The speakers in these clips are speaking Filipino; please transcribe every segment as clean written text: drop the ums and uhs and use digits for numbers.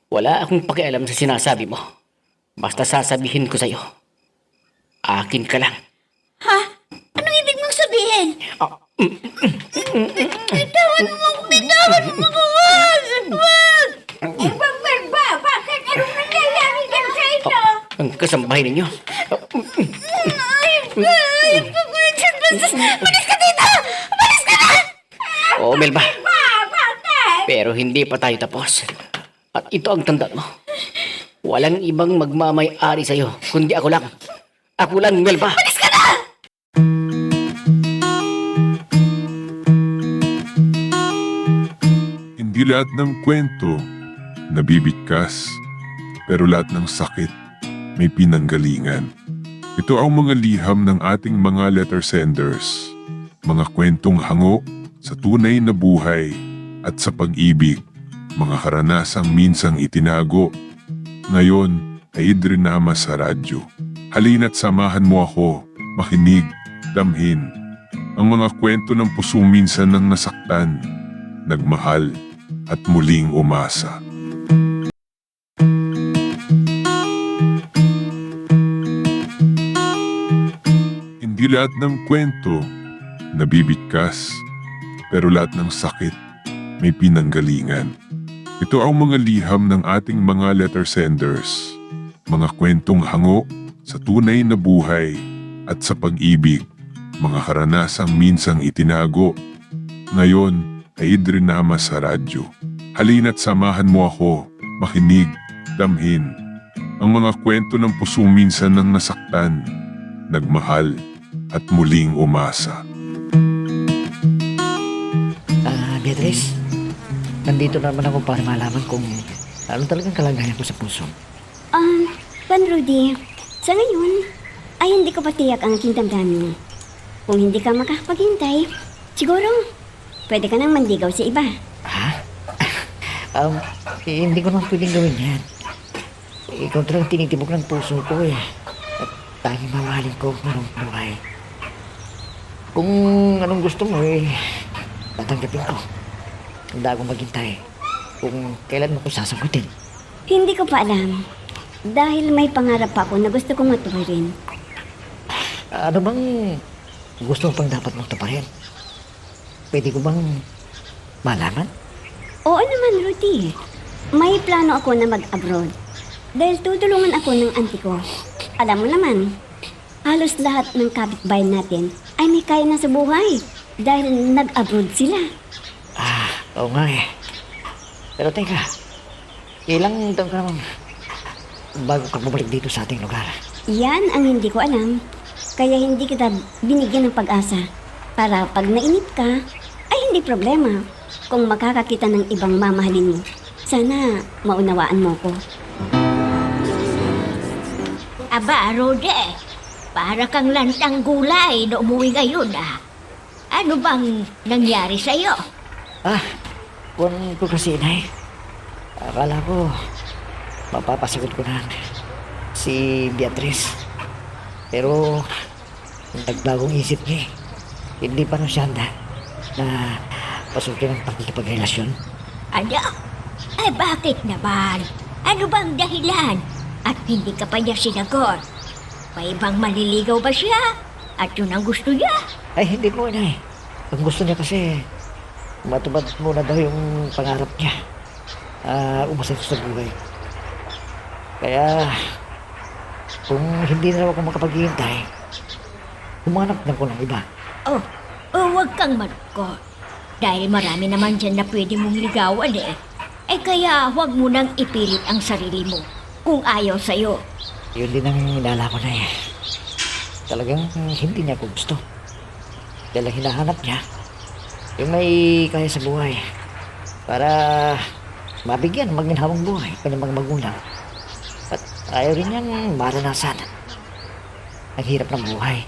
Wala akong pakialam sa sinasabi mo. Basta sasabihin ko sa'yo. Akin ka lang. Ha? Anong ibig mong sabihin? Ah, Bitawan mo ako! Bitawan mo ako! Wag! Eh, wag ba? Bakit? Anong nangyayari dyan sa inyo? ang kasambahay ninyo. Ay, pag-Richard, basta... Malis ka dito! Malis ka na! Oo, Melba. Bakit? Pero hindi pa tayo tapos. At ito ang tandaan mo. Walang ibang magmamay-ari sa'yo, kundi ako lang. Ako lang, Melba. Malis ka na! Hindi lahat ng kwento nabibigkas, pero lahat ng sakit may pinanggalingan. Ito ang mga liham ng ating mga letter senders, mga kwentong hango sa tunay na buhay at sa pag-ibig, mga karanasang minsang itinago, ngayon ay idrinama sa radyo. Halina't samahan mo ako, makinig, damhin, ang mga kwento ng pusong minsan nang nasaktan, nagmahal, at muling umasa. Hindi lahat ng kwento nabibigkas, pero lahat ng sakit may pinanggalingan. Ito ang mga liham ng ating mga letter senders, mga kwentong hango sa tunay na buhay at sa pag-ibig, mga karanasang minsang itinago, ngayon ay idrinama sa radyo. Halina't samahan mo ako, makinig, damhin, ang mga kwento ng pusong minsan nang nasaktan, nagmahal, at muling umasa. Beatrice, nandito naman ako para malaman kung ano talagang kalagayan ko sa puso. Pan Rudy, sa ngayon, ay hindi ko patiyak ang aking damdamin. Kung hindi ka makapaghintay, siguro, pwede ka nang mandigaw sa iba. Ha? Hindi ko naman pwedeng gawin yan. Ikaw talagang tinitibok ng puso ko eh. At tanging mamahalin ko ngayong buhay. Kung anong gusto mo eh, tatanggapin ko. Handa akong maghintay kung kailan mo ko sasagutin. Hindi ko pa alam. Dahil may pangarap pa ako na gusto kong matuwirin. Ano bang gusto mo pang dapat mong tapahin? Pwede ko bang malaman? Oo naman, Rudy. May plano ako na mag-abroad. Dahil tutulungan ako ng auntie ko. Alam mo naman, halos lahat ng kapitbahay natin ay may kaya na sa buhay. Dahil nag-abroad sila. Oo nga eh. Pero teka, ilang taon ka naman bago ka bumalik dito sa ating lugar? Yan ang hindi ko alam. Kaya hindi kita binigyan ng pag-asa. Para pag nainip ka, ay hindi problema. Kung makakakita ng ibang mamahalin mo, sana maunawaan mo ko. Aba, Rode, para kang lantang gulay na umuwi ngayon ah. Ano bang nangyari sa'yo? Kung ko kasi inay, akala ko mapapasagot ko na si Beatrice. Pero nagbagong isip niya eh. Hindi pa nung siya handa na pasukin ang pakikipagrelasyon. Ano? Ay, bakit naman? Ano bang dahilan? At hindi ka pa niya sinagot? May ibang maliligaw ba siya? At yun ang gusto niya? Ay, hindi po inay. Ang gusto niya kasi matupad muna daw yung pangarap niya. Umasin sa buhay. Kaya kung hindi na ako makapaghihintay, humanap na ko ng iba. Oh, huwag kang malungkot. Dahil marami naman dyan na pwede mong ligawan eh. Eh kaya huwag mo nang ipilit ang sarili mo kung ayaw sa'yo. Yun din ang inala ko na eh. Talagang hindi niya ako gusto. Dahil ang hinahanap niya, yung may kaya sa buhay. Para mabigyan maginhawang buhay kanyang mga magulang. At ayaw rin niyang maranasan ang hirap ng buhay.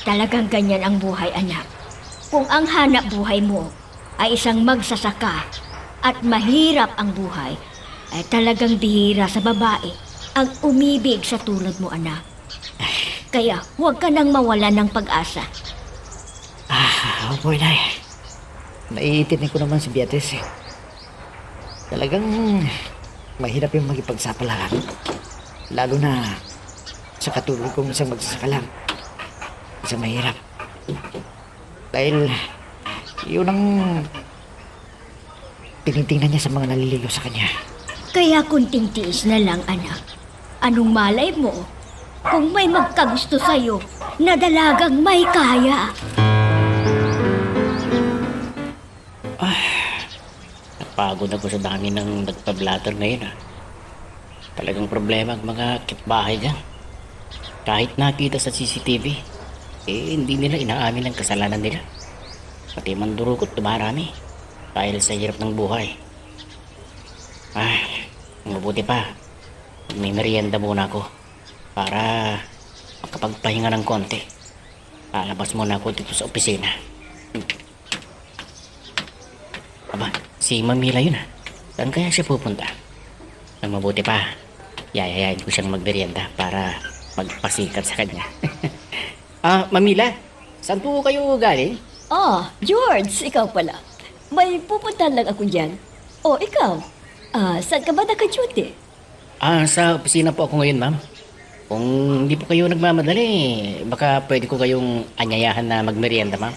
Talagang ganyan ang buhay, anak. Kung ang hanap buhay mo ay isang magsasaka at mahirap ang buhay, ay talagang bihira sa babae ang umibig sa tulad mo, anak. Kaya huwag ka nang mawala ng pag-asa. Opo, inay. Naiintindihan ko naman si Beatrice eh. Talagang mahirap yung makipagsapalaran. Lalo na sa katulad kong isang magsasaka lang. Isang mahirap. Dahil yun ang tinitingnan niya sa mga naliligaw sa kanya. Kaya kunting tiis na lang, anak. Anong malay mo kung may magkagusto sa'yo na dalagang may kaya? Napagod ako sa dami ng nagpa-blatter ngayon Talagang problema ang mga kitbahay dyan. Kahit nakita sa CCTV, hindi nila inaamin ang kasalanan nila. Pati mandurukot dumarami dahil sa hirap ng buhay. Mabuti pa. May merienda muna ako para makapagpahinga ng konti. Lalabas muna ako dito sa opisina. Aba, si Mamila yun Saan kaya siya pupunta? Ang mabuti pa, yayayain ko siyang magmerienda para magpasikat sa kanya. Mamila, saan po kayo galing? George, ikaw pala. May pupuntahan lang ako dyan. Ikaw? Saan ka ba naka-duty? Sa opisina po ako ngayon, ma'am. Kung hindi po kayo nagmamadali, baka pwede ko kayong anyayahan na magmerienda, ma'am.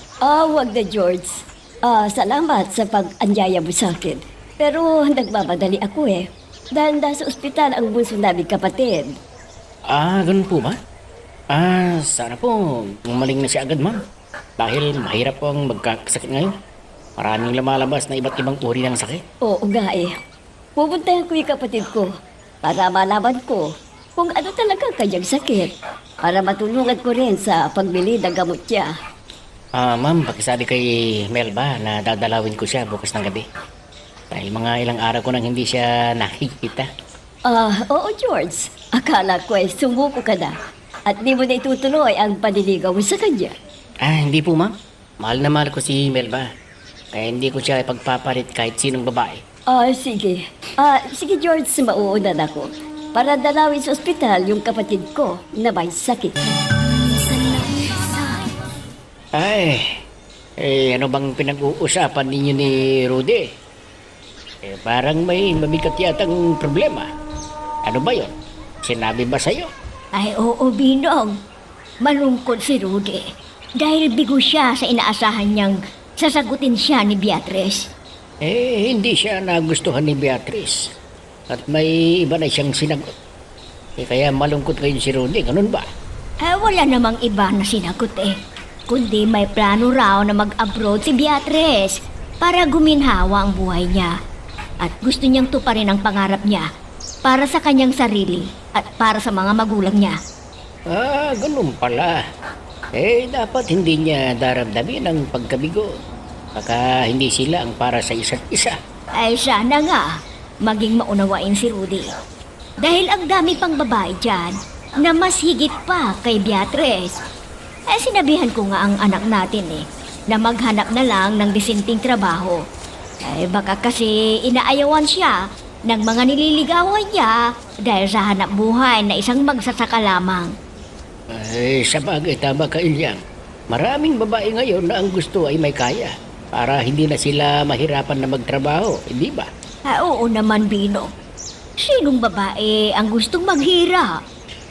Wag na, George. Salamat sa pag-anyaya mo sa akin. Pero nagmamadali ako Dahil nasa ospital ang bunso naming kapatid. Ganun po ba? Sana po gumaling na siya agad, ma'am. Dahil mahirap po ang magkakasakit ngayon. Maraming lumalabas na iba't ibang uri ng sakit. Oo nga Pupuntahan ko yung kapatid ko para malaman ko kung ano talaga ang kanyang sakit. Para matulungan ko rin sa pagbili ng gamot niya. Ma'am, pakisabi kay Melba na dadalawin ko siya bukas ng gabi. Dahil mga ilang araw ko nang hindi siya nakikita. Oo, George. Akala ko sumuko ka na. At di mo na itutuloy ang paniligaw mo sa kanya. Hindi po, ma'am. Mahal na mahal ko si Melba. Kaya hindi ko siya ipagpapalit kahit sinong babae. Sige. Sige, George, mauuna na ako. Para dalawin sa ospital yung kapatid ko na may sakit. Ano bang pinag-uusapan ninyo ni Rudy? Parang may mabigat yatang problema. Ano ba yun? Sinabi ba sa'yo? Oo, Binong. Malungkot si Rudy. Dahil bigo siya sa inaasahan niyang sasagutin siya ni Beatrice. Hindi siya nagustuhan ni Beatrice. At may iba na siyang sinagot. Kaya malungkot kayo si Rudy, ganun ba? Wala namang iba na sinagot Kundi may plano raw na mag-abroad si Beatrice para guminhawa ang buhay niya. At gusto niyang tuparin ang pangarap niya para sa kanyang sarili at para sa mga magulang niya. Ganun pala. Dapat hindi niya daramdamin ang pagkabigo. Baka hindi sila ang para sa isa't isa. Sana nga, maging maunawain si Rudy. Dahil ang dami pang babae dyan na mas higit pa kay Beatrice. Sinabihan ko nga ang anak natin na maghanap na lang ng disenting trabaho. Baka kasi inaayawan siya ng mga nililigawan niya dahil sa hanap buhay na isang magsasaka lamang. Sa bagay, tama ka, Ilyang. Maraming babae ngayon na ang gusto ay may kaya para hindi na sila mahirapan na magtrabaho, hindi ba? Oo naman, Bino. Sinong babae ang gustong maghirap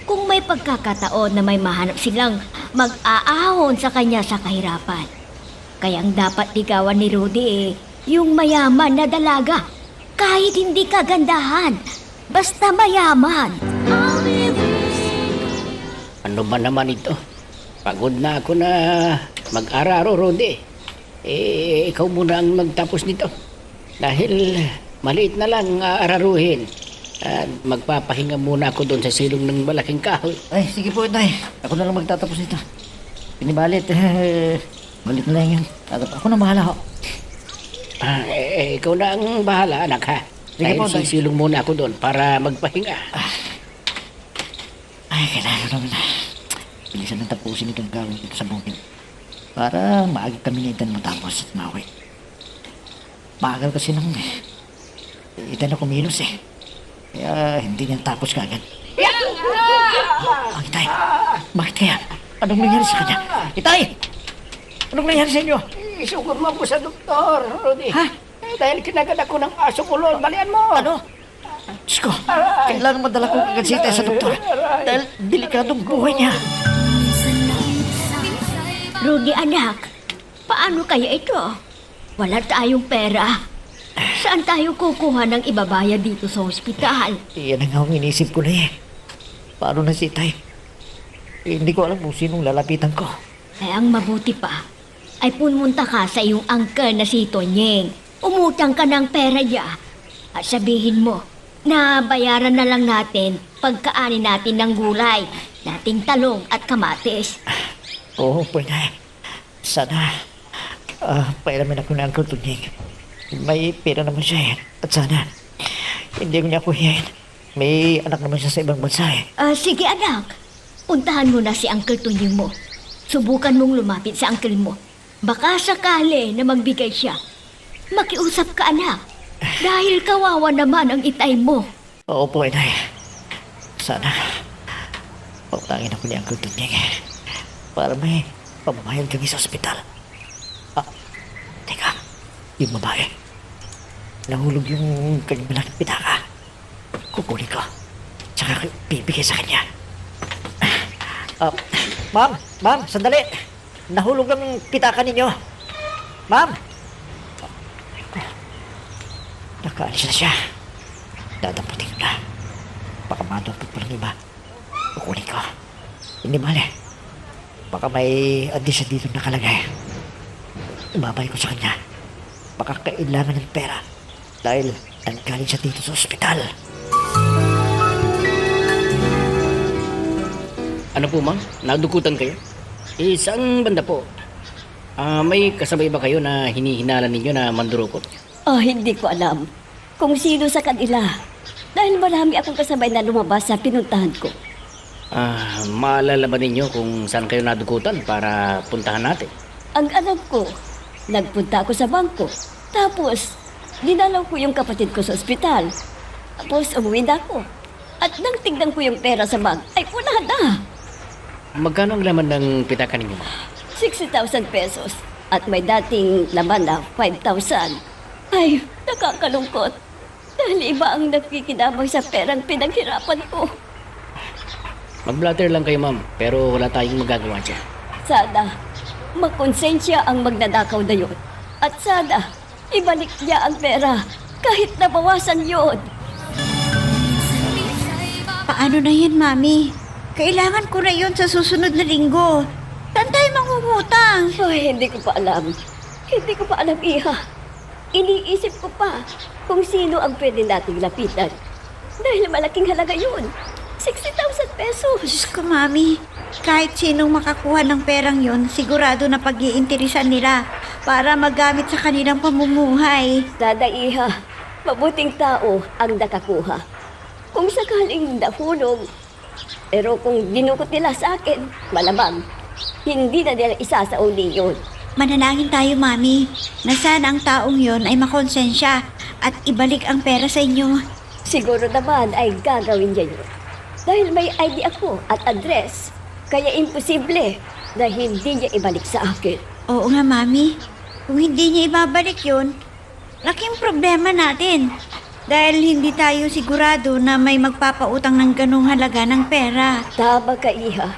kung may pagkakataon na may mahanap silang mag-aahon sa kanya sa kahirapan? Kaya ang dapat ligawan ni Rudy yung mayaman na dalaga. Kahit hindi kagandahan, basta mayaman. Ano ba naman ito? Pagod na ako na mag-araro, Rudy. Ikaw muna ang magtapos nito. Dahil maliit na lang aararuhin. At magpapahinga muna ako doon sa silong ng malaking kahoy. Sige po, Tay. Ako na lang magtatapos nito. Pinibalit. Balit na lang yan. Ako na bahala ho. Ikaw na ang bahala, anak, ha? Sige po, Tay. Sisilong muna ako doon para magpahinga. Kailangan naman na. Bilisan na tapusin itong gawin dito sa bukid. Para maagit kami na Itan matapos at mauwi. Maagal kasi nang Itan na kumilos Kaya hindi niya tapos kagad. Itay! Bakit kaya? Anong nangyari sa kanya? Itay! Anong nangyari sa inyo? Isugod mo ako sa doktor, Rudy. Ha? Dahil kinagat ako ng aso kulon. Balian mo! Ano? Diyos ko, kailangan madala ko agad si Itay sa doktor dahil delikadong buhay niya. Rudy anak, paano kaya ito? Wala tayong pera. Saan tayo kukuha ng ibabayad dito sa ospital? Yan ang ang inisip ko na eh. Paano na si Itay? Hindi ko alam kung sinong lalapitan ko. Ang mabuti pa ay pumunta ka sa iyong uncle na si Tonyeng. Umutang ka ng pera niya at sabihin mo na bayaran na lang natin pagkaanin natin ng gulay, nating talong at kamatis. Oo, pwede. Sana, pairamin ako ng Uncle Tunying. May pera naman siya eh. At sana, hindi ko niya kuhiyain. May anak naman siya sa ibang bansa eh. Sige anak, puntahan mo na si Uncle Tonyeng mo. Subukan mong lumapit sa uncle mo. Baka sakali na magbigay siya. Makiusap ka anak, dahil kawawa naman ang itay mo. Oo po, Inay. Sana, pautangin ako ni Uncle Tunying para may pamamayad kami sa ospital. Teka, yung babae. Nahulog yung kanyang malaking pitaka. Kukunin ko. Tsaka bibigay sa kanya. Ma'am, sandali. Nahulog ang pitaka ninyo. Ma'am! Nakaalis na siya. Dadaputin ko na. Baka madupot pa ng iba. Kukunin ko. Hindi mali. Baka may addition dito nakalagay. Ibabay ko sa kanya. Baka kailangan ng pera. Dahil nanggaling siya dito sa ospital. Ano po ma'am? Nadukutan kayo? Isang banda po. May kasabay ba kayo na hinihinala ninyo na mandurukot? Hindi ko alam kung sino sa kanila. Dahil marami akong kasabay na lumabas sa pinuntahan ko. Maalala ba ninyo kung saan kayo nadukutan para puntahan natin? Ang alam ko, nagpunta ako sa bangko. Tapos, dinalaw ko yung kapatid ko sa ospital. Tapos, umuwi na ako. At nang tignan ko yung pera sa bag, ay wala na. Magkano ang laman ng pitaka ninyo? 60,000 pesos. At may dating laman na 5,000. Ay, nakakalungkot. Dahil iba ang nagkikinabang sa perang pinaghirapan ko. Mag-blatter lang kayo ma'am, pero wala tayong magagawa dyan. Sana, makonsensya ang magnanakaw na yun. At sana, ibalik niya ang pera kahit nabawasan yun. Paano na yan, Mami? Kailangan ko na yun sa susunod na linggo. Saan tayo mangungutang? Ay, hindi ko pa alam. Hindi ko pa alam, Iha. Iniisip ko pa kung sino ang pwede nating lapitan. Dahil malaking halaga yun. 60,000 pesos. Diyos ko, Mami. Kahit sinong makakuha ng perang yon, sigurado na pag-iinteresan nila para magamit sa kanilang pamumuhay. Sana, Iha, mabuting tao ang nakakuha. Kung sakaling nahulog, pero kung dinukot nila sa akin, malamang, hindi na nila isasauli yun. Manalangin tayo, Mami, na sana ang taong yon ay makonsensya at ibalik ang pera sa inyo. Siguro naman ay gagawin niya yun. Dahil may ID ako at address, kaya imposible na hindi niya ibalik sa akin. Oo nga, Mami. Kung hindi niya ibabalik yon, laking problema natin. Dahil hindi tayo sigurado na may magpapautang ng ganong halaga ng pera. Tama ka, Iha.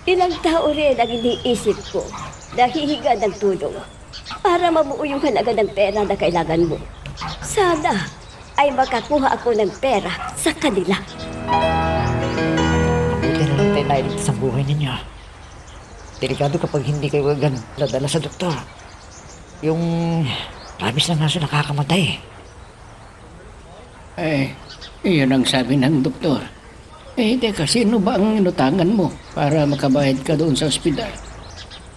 Ilang tao rin ang iniisip ko na hihiga ng tulong para mabuo yung halaga ng pera na kailangan mo. Sana ay makakuha ako ng pera sa kanila. Mabuti na lang tayo nailigtas sa buhay ninyo. Delikado kapag hindi kayo agad nadala sa doktor. Yung rabies ng aso nakakamatay. Iyon ang sabi ng doktor. Teka, sino ba ang inutangan mo para makabayad ka doon sa ospital?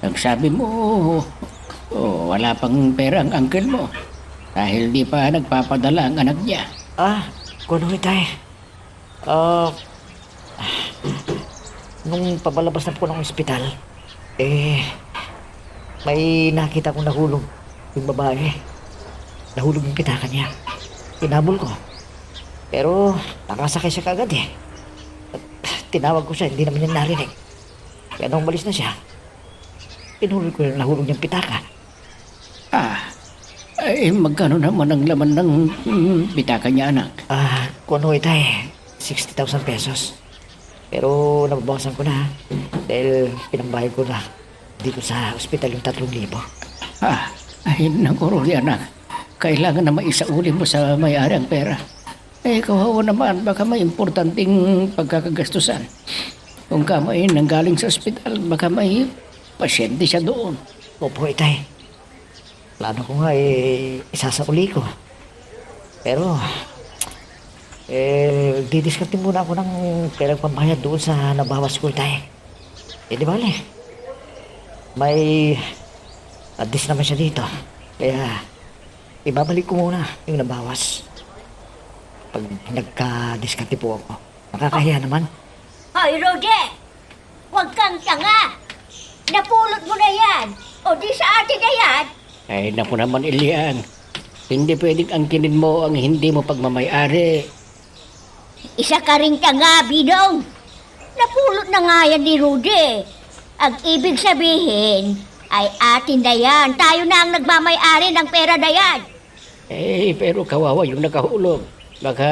Ang sabi mo, wala pang pera ang uncle mo dahil di pa nagpapadala ang anak niya. Kuno tayo. Nung pabalabas na po ng ospital, may nakita kong nahulog yung babae. Nahulog yung pitaka niya. Tinabol ko. Pero nakasakay siya kagad eh. At tinawag ko siya, hindi naman niya narinig. Kaya nung umalis na siya, pinulog ko yung nahulog niyang pitaka. Ay, magkano naman ang laman ng bitaka niya, anak? Kuno itay, 60,000 pesos. Pero nababawasan ko na dahil pinambayad ko na dito sa ospital yung 3,000. Ay, naku, Rudy, anak. Kailangan na maisauli mo sa may-ari ang pera. Eh, kawawa naman, baka may importanteng pagkakagastusan. Kung kamay nanggaling sa ospital, baka may pasyente siya doon. Opo, itay. Plano ko nga isasauli ko. Pero, didiskarte muna ako ng perang pambayad doon sa nabawas ko, itay. Di bale. May address naman siya dito. Kaya, ibabalik ko muna yung nabawas. Pag nagka-diskarte po ako. Makakahiya naman. Hoy, Rudy! Huwag kang tanga! Napulot mo na yan! O di sa atin na yan! Ay, naku naman, Ilian. Hindi pwedeng angkinin mo ang hindi mo pagmamayari. Isa ka ring tanga, Bidong! Napulot na nga yan ni Rudy. Ang ibig sabihin ay atin na yan. Tayo na ang nagmamayari ng pera na yan. Eh, pero kawawa yung nakahulog. Baka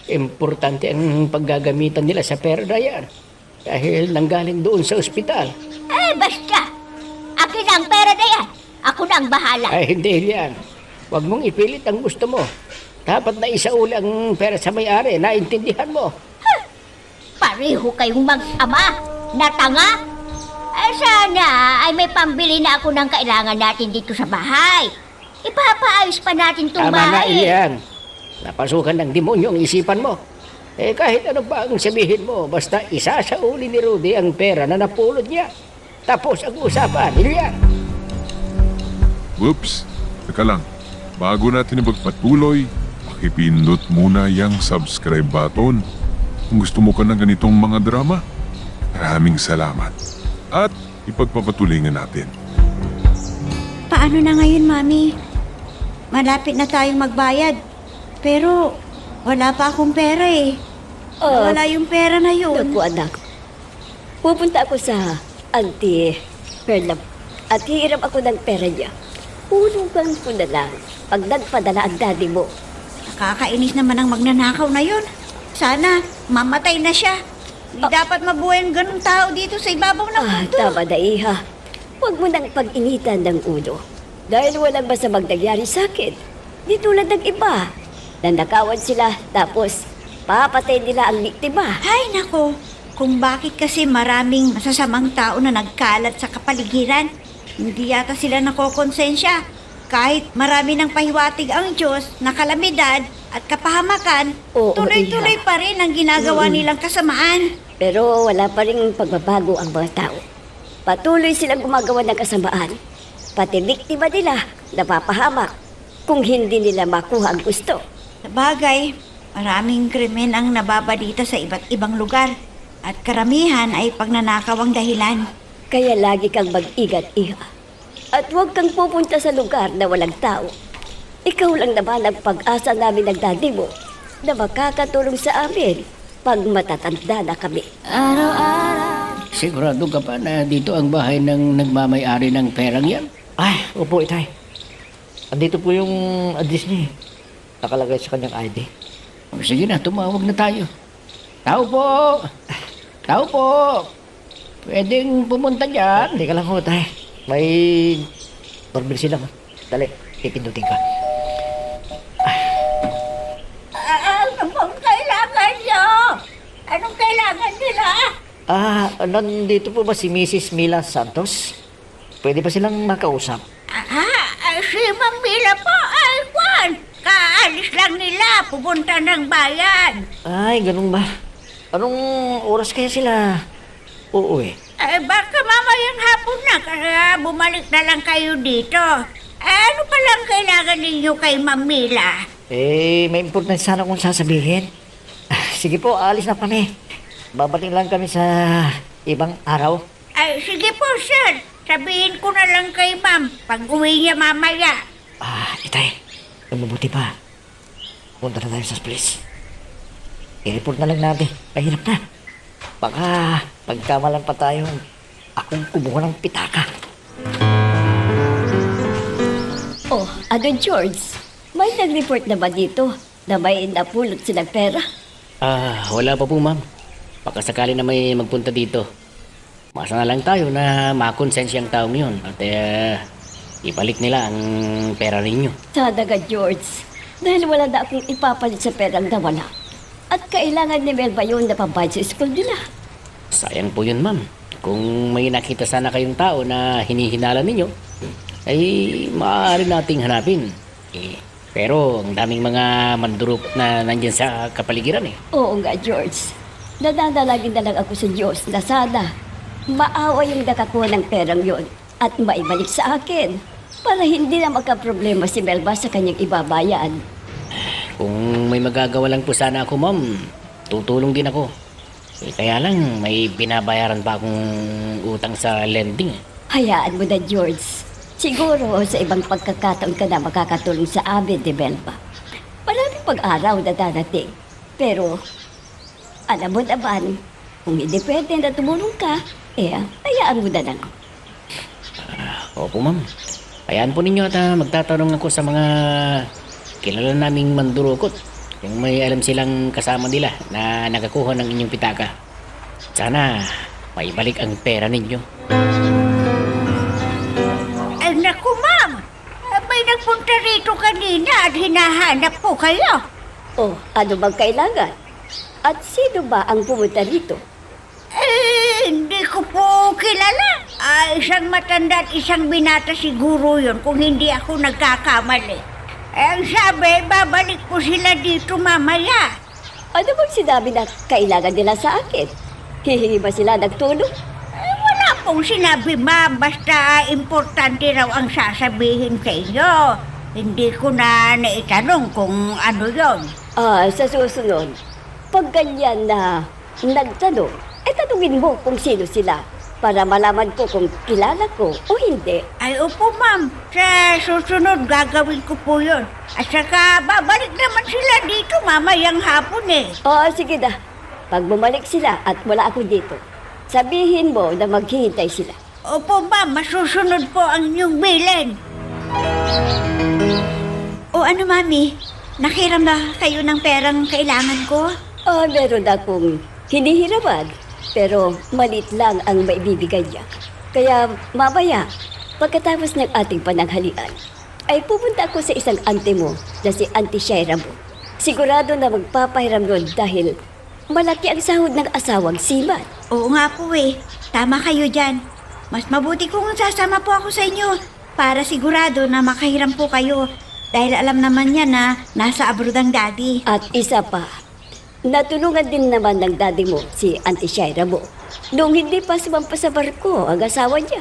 importante ang paggagamitan nila sa pera na yan. Dahil nanggaling doon sa ospital. Eh, basta! Akin na ang pera na yan. Ako na ang bahala. Ay, hindi yan. Huwag mong ipilit ang gusto mo. Dapat na isauli ang pera sa may-ari. Naintindihan mo. Pareho kayong mag-ama na tanga. Eh, sana ay may pambili na ako ng kailangan natin dito sa bahay. Ipapaayos pa natin itong Tama na, bahay. Ilian. Napasukan ng demonyo ang isipan mo. Eh, kahit ano pa ang sabihin mo, basta isasauli ni Rudy ang pera na napulot niya. Tapos ang usapan, Ilian. Whoops! Teka lang. Bago natin ipagpatuloy, pakipindot muna yung subscribe button. Kung gusto mo ka ng ganitong mga drama, maraming salamat. At ipagpapatuloy natin. Paano na ngayon, Mami? Malapit na tayong magbayad. Pero wala pa akong pera eh. Wala yung pera na yun. Naku, anak. Pupunta ako sa Auntie Perla at hihiram ako ng pera niya. Hulungan ko na lang pag nagpadala ang daddy mo. Nakakainis naman ang magnanakaw na yun. Sana mamatay na siya. Hindi dapat mabuhay ang ganung tao dito sa ibabaw ng mundo. Tama na, Iha. Huwag mo nang pag-initan ng ulo. Dahil walang masamang nangyari sa akin. Di tulad ng iba. Nandakawan sila, tapos papatay nila ang biktima. Ay, nako. Kung bakit kasi maraming masasamang tao na nagkalat sa kapaligiran, hindi yata sila nakokonsensya. Kahit marami ng pahiwatig ang Diyos na kalamidad at kapahamakan, Oo, tuloy-tuloy Iha. pa rin ang ginagawa nilang kasamaan. Pero wala pa rin pagbabago ang mga tao. Patuloy silang gumagawa ng kasamaan. Pati biktima nila napapahamak kung hindi nila makuha ang gusto. Sa bagay, maraming krimen ang nababalita sa iba't ibang lugar at karamihan ay pagnanakaw ang dahilan. Kaya lagi kang mag-ingat, Iha. At huwag kang pupunta sa lugar na walang tao. Ikaw lang naman ang pag-asa namin ng daddy mo na makakatulong sa amin pag matatanda na kami. Sigurado ka pa na dito ang bahay ng nagmamayari ng perang yan? Ay, opo, itay. Andito po yung address niya eh. Nakalagay sa kanyang ID. O, sige na, tumawag na tayo. Tao po! Tao po! Pwedeng pumunta dyan? Teka lang ho, tay. May doorbell sila. Dali, pipindutin ka. Ano pong kailangan nyo? Anong kailangan nila? Nandito po ba si Mrs. Mila Santos? Pwede ba silang makausap? Si Ma'am Mila po ay kwan. Kaalis lang nila, pupunta ng bayan. Ay, ganun ba? Anong oras kaya sila uuwi? Baka mamayang hapon na, kaya bumalik na lang kayo dito. Ano palang kailangan ninyo kay Ma'am Mila? May importante sana akong sasabihin. Sige po, alis na kami. Babalik lang kami sa ibang araw. Sige po, sir. Sabihin ko na lang kay Ma'am pag uwi niya mamaya. Itay, ang mabuti pa. Punta na tayo sa police. I-report na lang natin. Mahirap na. Baka pagkamalan pa tayo, akong kumuha ng pitaka. Oh, Ano, George? May nag-report na ba dito na may napulot silang pera? Wala pa po ma'am. Baka sakali na may magpunta dito. Masa na lang tayo na makonsensya ang taong yun at ibalik nila ang pera ninyo. Sana ka, George. Dahil wala na akong ipapalit sa perang nawala. At kailangan ni Melba yun na pambayad sa school nila. Sayang po yun ma'am. Kung may nakita sana kayong tao na hinihinala ninyo, ay maaari nating hanapin. Pero ang daming mga mandurupot na nandyan sa kapaligiran eh. Oo nga, George. Nadadalagin na lang ako sa Diyos na sana maawa yung nakakuha ng perang yon at maibalik sa akin para hindi na magka-problema si Melba sa kanyang ibabayan. Kung may magagawa lang po sana ako ma'am, tutulong din ako. Kaya lang may binabayaran pa akong utang sa lending. Hayaan mo na, George. Siguro sa ibang pagkakataon ka na makakatulong sa amin, de Melba. Maraming pag-araw na darating. Pero, alam mo naman, kung hindi pwede na tumulong ka, hayaan mo na lang. Opo ma'am. Hayaan po ninyo at magtatanong ako sa mga kilala naming mandurukot. Kung may alam silang kasama nila na nakakuha ng inyong pitaka. Sana maibalik ang pera ninyo. Ay naku, ma'am! May nagpunta rito kanina at hinahanap po kayo. Oh, ano bang kailangan? At sino ba ang pumunta rito? Hindi ko po kilala. Isang matanda at isang binata siguro yun kung hindi ako nagkakamali. Ang sabi, babalik po sila dito mamaya. Ano bang sinabi na kailangan nila sa akin? Hihingi ba sila ng tulong? Wala pong sinabi, ma'am. Basta importante raw ang sasabihin sa inyo. Hindi ko na naitanong kung ano yon. Sa susunod, pag ganyan na nagtanong, tanungin mo kung sino sila para malaman ko kung kilala ko o hindi. Ay, opo, ma'am. Sa susunod, gagawin ko po yun. At saka, babalik naman sila dito mamayang hapon eh. Sige na. Pag bumalik sila at wala ako dito, sabihin mo na maghihintay sila. Opo, ma'am. Masusunod po ang inyong bilin. O ano, mami? Nakiram na kayo ng perang kailangan ko? Meron akong hinihiraman, pero malit lang ang maibibigay niya. Kaya mamaya, pagkatapos ng ating pananghalian, ay pupunta ako sa isang auntie mo na si Auntie Shaira mo. Sigurado na magpapahiram nun dahil malaki ang sahod ng asawang siman. Oo nga po eh. Tama kayo dyan. Mas mabuti kung sasama po ako sa inyo para sigurado na makahiram po kayo dahil alam naman niya na nasa abroad ang daddy. At isa pa, natulungan din naman ng daddy mo si Auntie Shaira mo nung hindi pa sumampa sa barko ang asawa niya.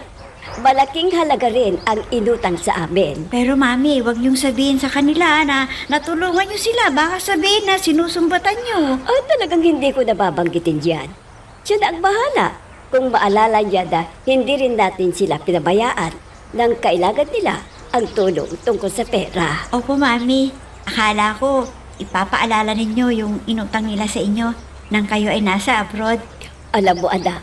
Malaking halaga rin ang inutang sa amin. Pero mami, wag niyong sabihin sa kanila na natulungan niyo sila. Baka sabihin na sinusumbatan niyo. Talagang hindi ko nababanggitin diyan. Siya na ang bahala. Kung maalala niya na hindi rin natin sila pinabayaan nang kailangan nila ang tulong tungkol sa pera. Opo, mami. Akala ko, ipapaalala ninyo yung inutang nila sa inyo nang kayo ay nasa abroad. Alam mo, anak,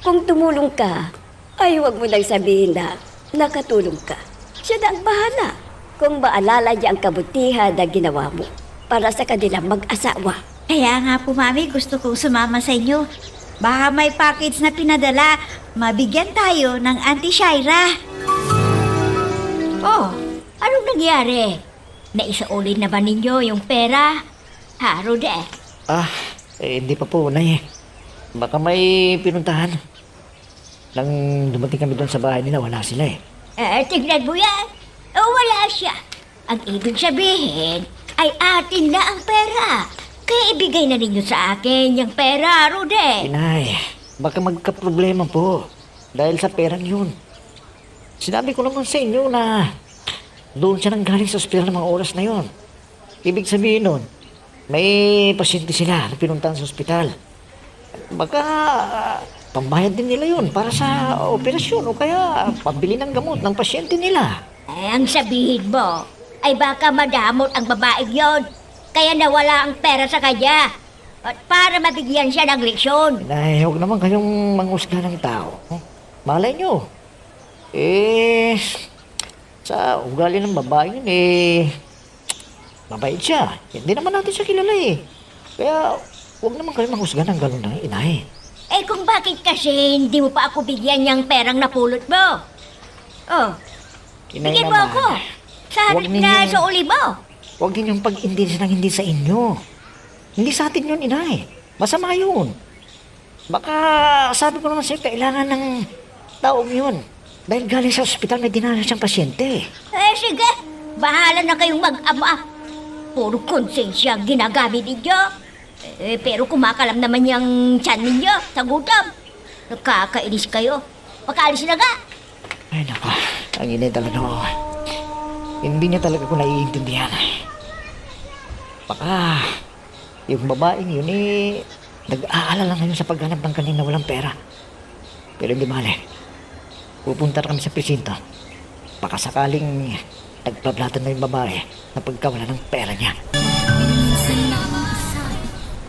kung tumulong ka, ay huwag mo nang sabihin na nakatulong ka. Siya na ang bahala kung maalala niya ang kabutihan na ginawa mo para sa kanilang mag-asawa. Kaya nga po, mami, gusto kong sumama sa inyo. Baka may package na pinadala, mabigyan tayo ng Auntie Shaira. Oh, anong nangyari? Naisaulin na ba ninyo yung pera? Ha, Rude? Hindi pa po, Nay. Baka may pinuntahan. Nang dumating kami doon sa bahay nila, wala sila eh. Tignan mo yan. Wala siya. Ang ibig sabihin ay atin na ang pera. Kaya ibigay na ninyo sa akin yung pera, Rude. Inay, baka magka-problema po. Dahil sa perang yun. Sinabi ko naman sa inyo na doon siya nang galing sa ospital ng mga oras na yun. Ibig sabihin nun, may pasyente sila na pinuntahan sa ospital. Baka pambayad din nila yun para sa operasyon o kaya pambili ng gamot ng pasyente nila. Ang sabihin mo ay baka madamot ang babaeng yon. Kaya nawala ang pera sa kanya. At para mabigyan siya ng leksyon. Inay, huwag naman kayong mangusga ng tao. Malay nyo. Sa ugali ng babae yun eh, mabait siya. Hindi naman natin siya kilala eh. Kaya, huwag naman kayo manghusga ng gano'n na inay. Eh kung bakit kasi hindi mo pa ako bigyan niyang perang napulot mo? Oh, Inay bigyan mo naman, ako. Sa Huwag halip na ninyo- sa uli mo. Huwag ninyong pag-indis ng hindi sa inyo. Hindi sa atin yun, inay. Masama yun. Baka, sabi ko naman sa'yo, kailangan ng taong yun. Dahil galing sa ospital may dinala siyang pasyente. Eh sige, bahala na kayong mag-ama. Puro konsensya ang ginagamit ninyo. Eh, pero kumakalam naman yung tiyan ninyo sa gutom. Nakakainis kayo. Makaalis na nga. Ay, naku. Ang inay talaga ako. Hindi niya talaga ko naiintindihan. Baka, yung babaeng yun eh, nag-aalala ngayon sa paghanap ng kanina walang pera. Pero hindi mali. Pupunta na kami sa presinto. Baka sakaling nagpablatan na yung babae na pagkawala ng pera niya.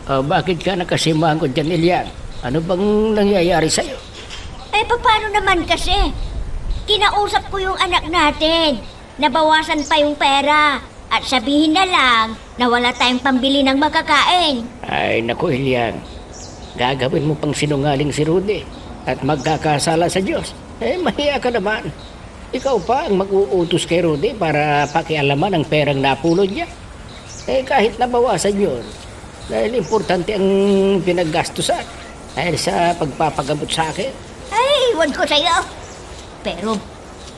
Bakit ka nakasimahan ko dyan, Ilian? Ano bang nangyayari sa'yo? Eh, paano naman kasi? Kinausap ko yung anak natin. Nabawasan pa yung pera. At sabihin na lang na wala tayong pambili ng makakain. Ay, naku, Ilian. Gagawin mo pang sinungaling si Rudy at magkakasala sa Diyos. Eh, mahiya ka naman. Ikaw pa ang mag-uutos kay Rudy para pakialaman ang perang napulot niya. Eh, kahit nabawasan yun, dahil importante ang pinaggastusan dahil sa pagpapagamot sa akin. Ay, iwan ko sa'yo. Pero,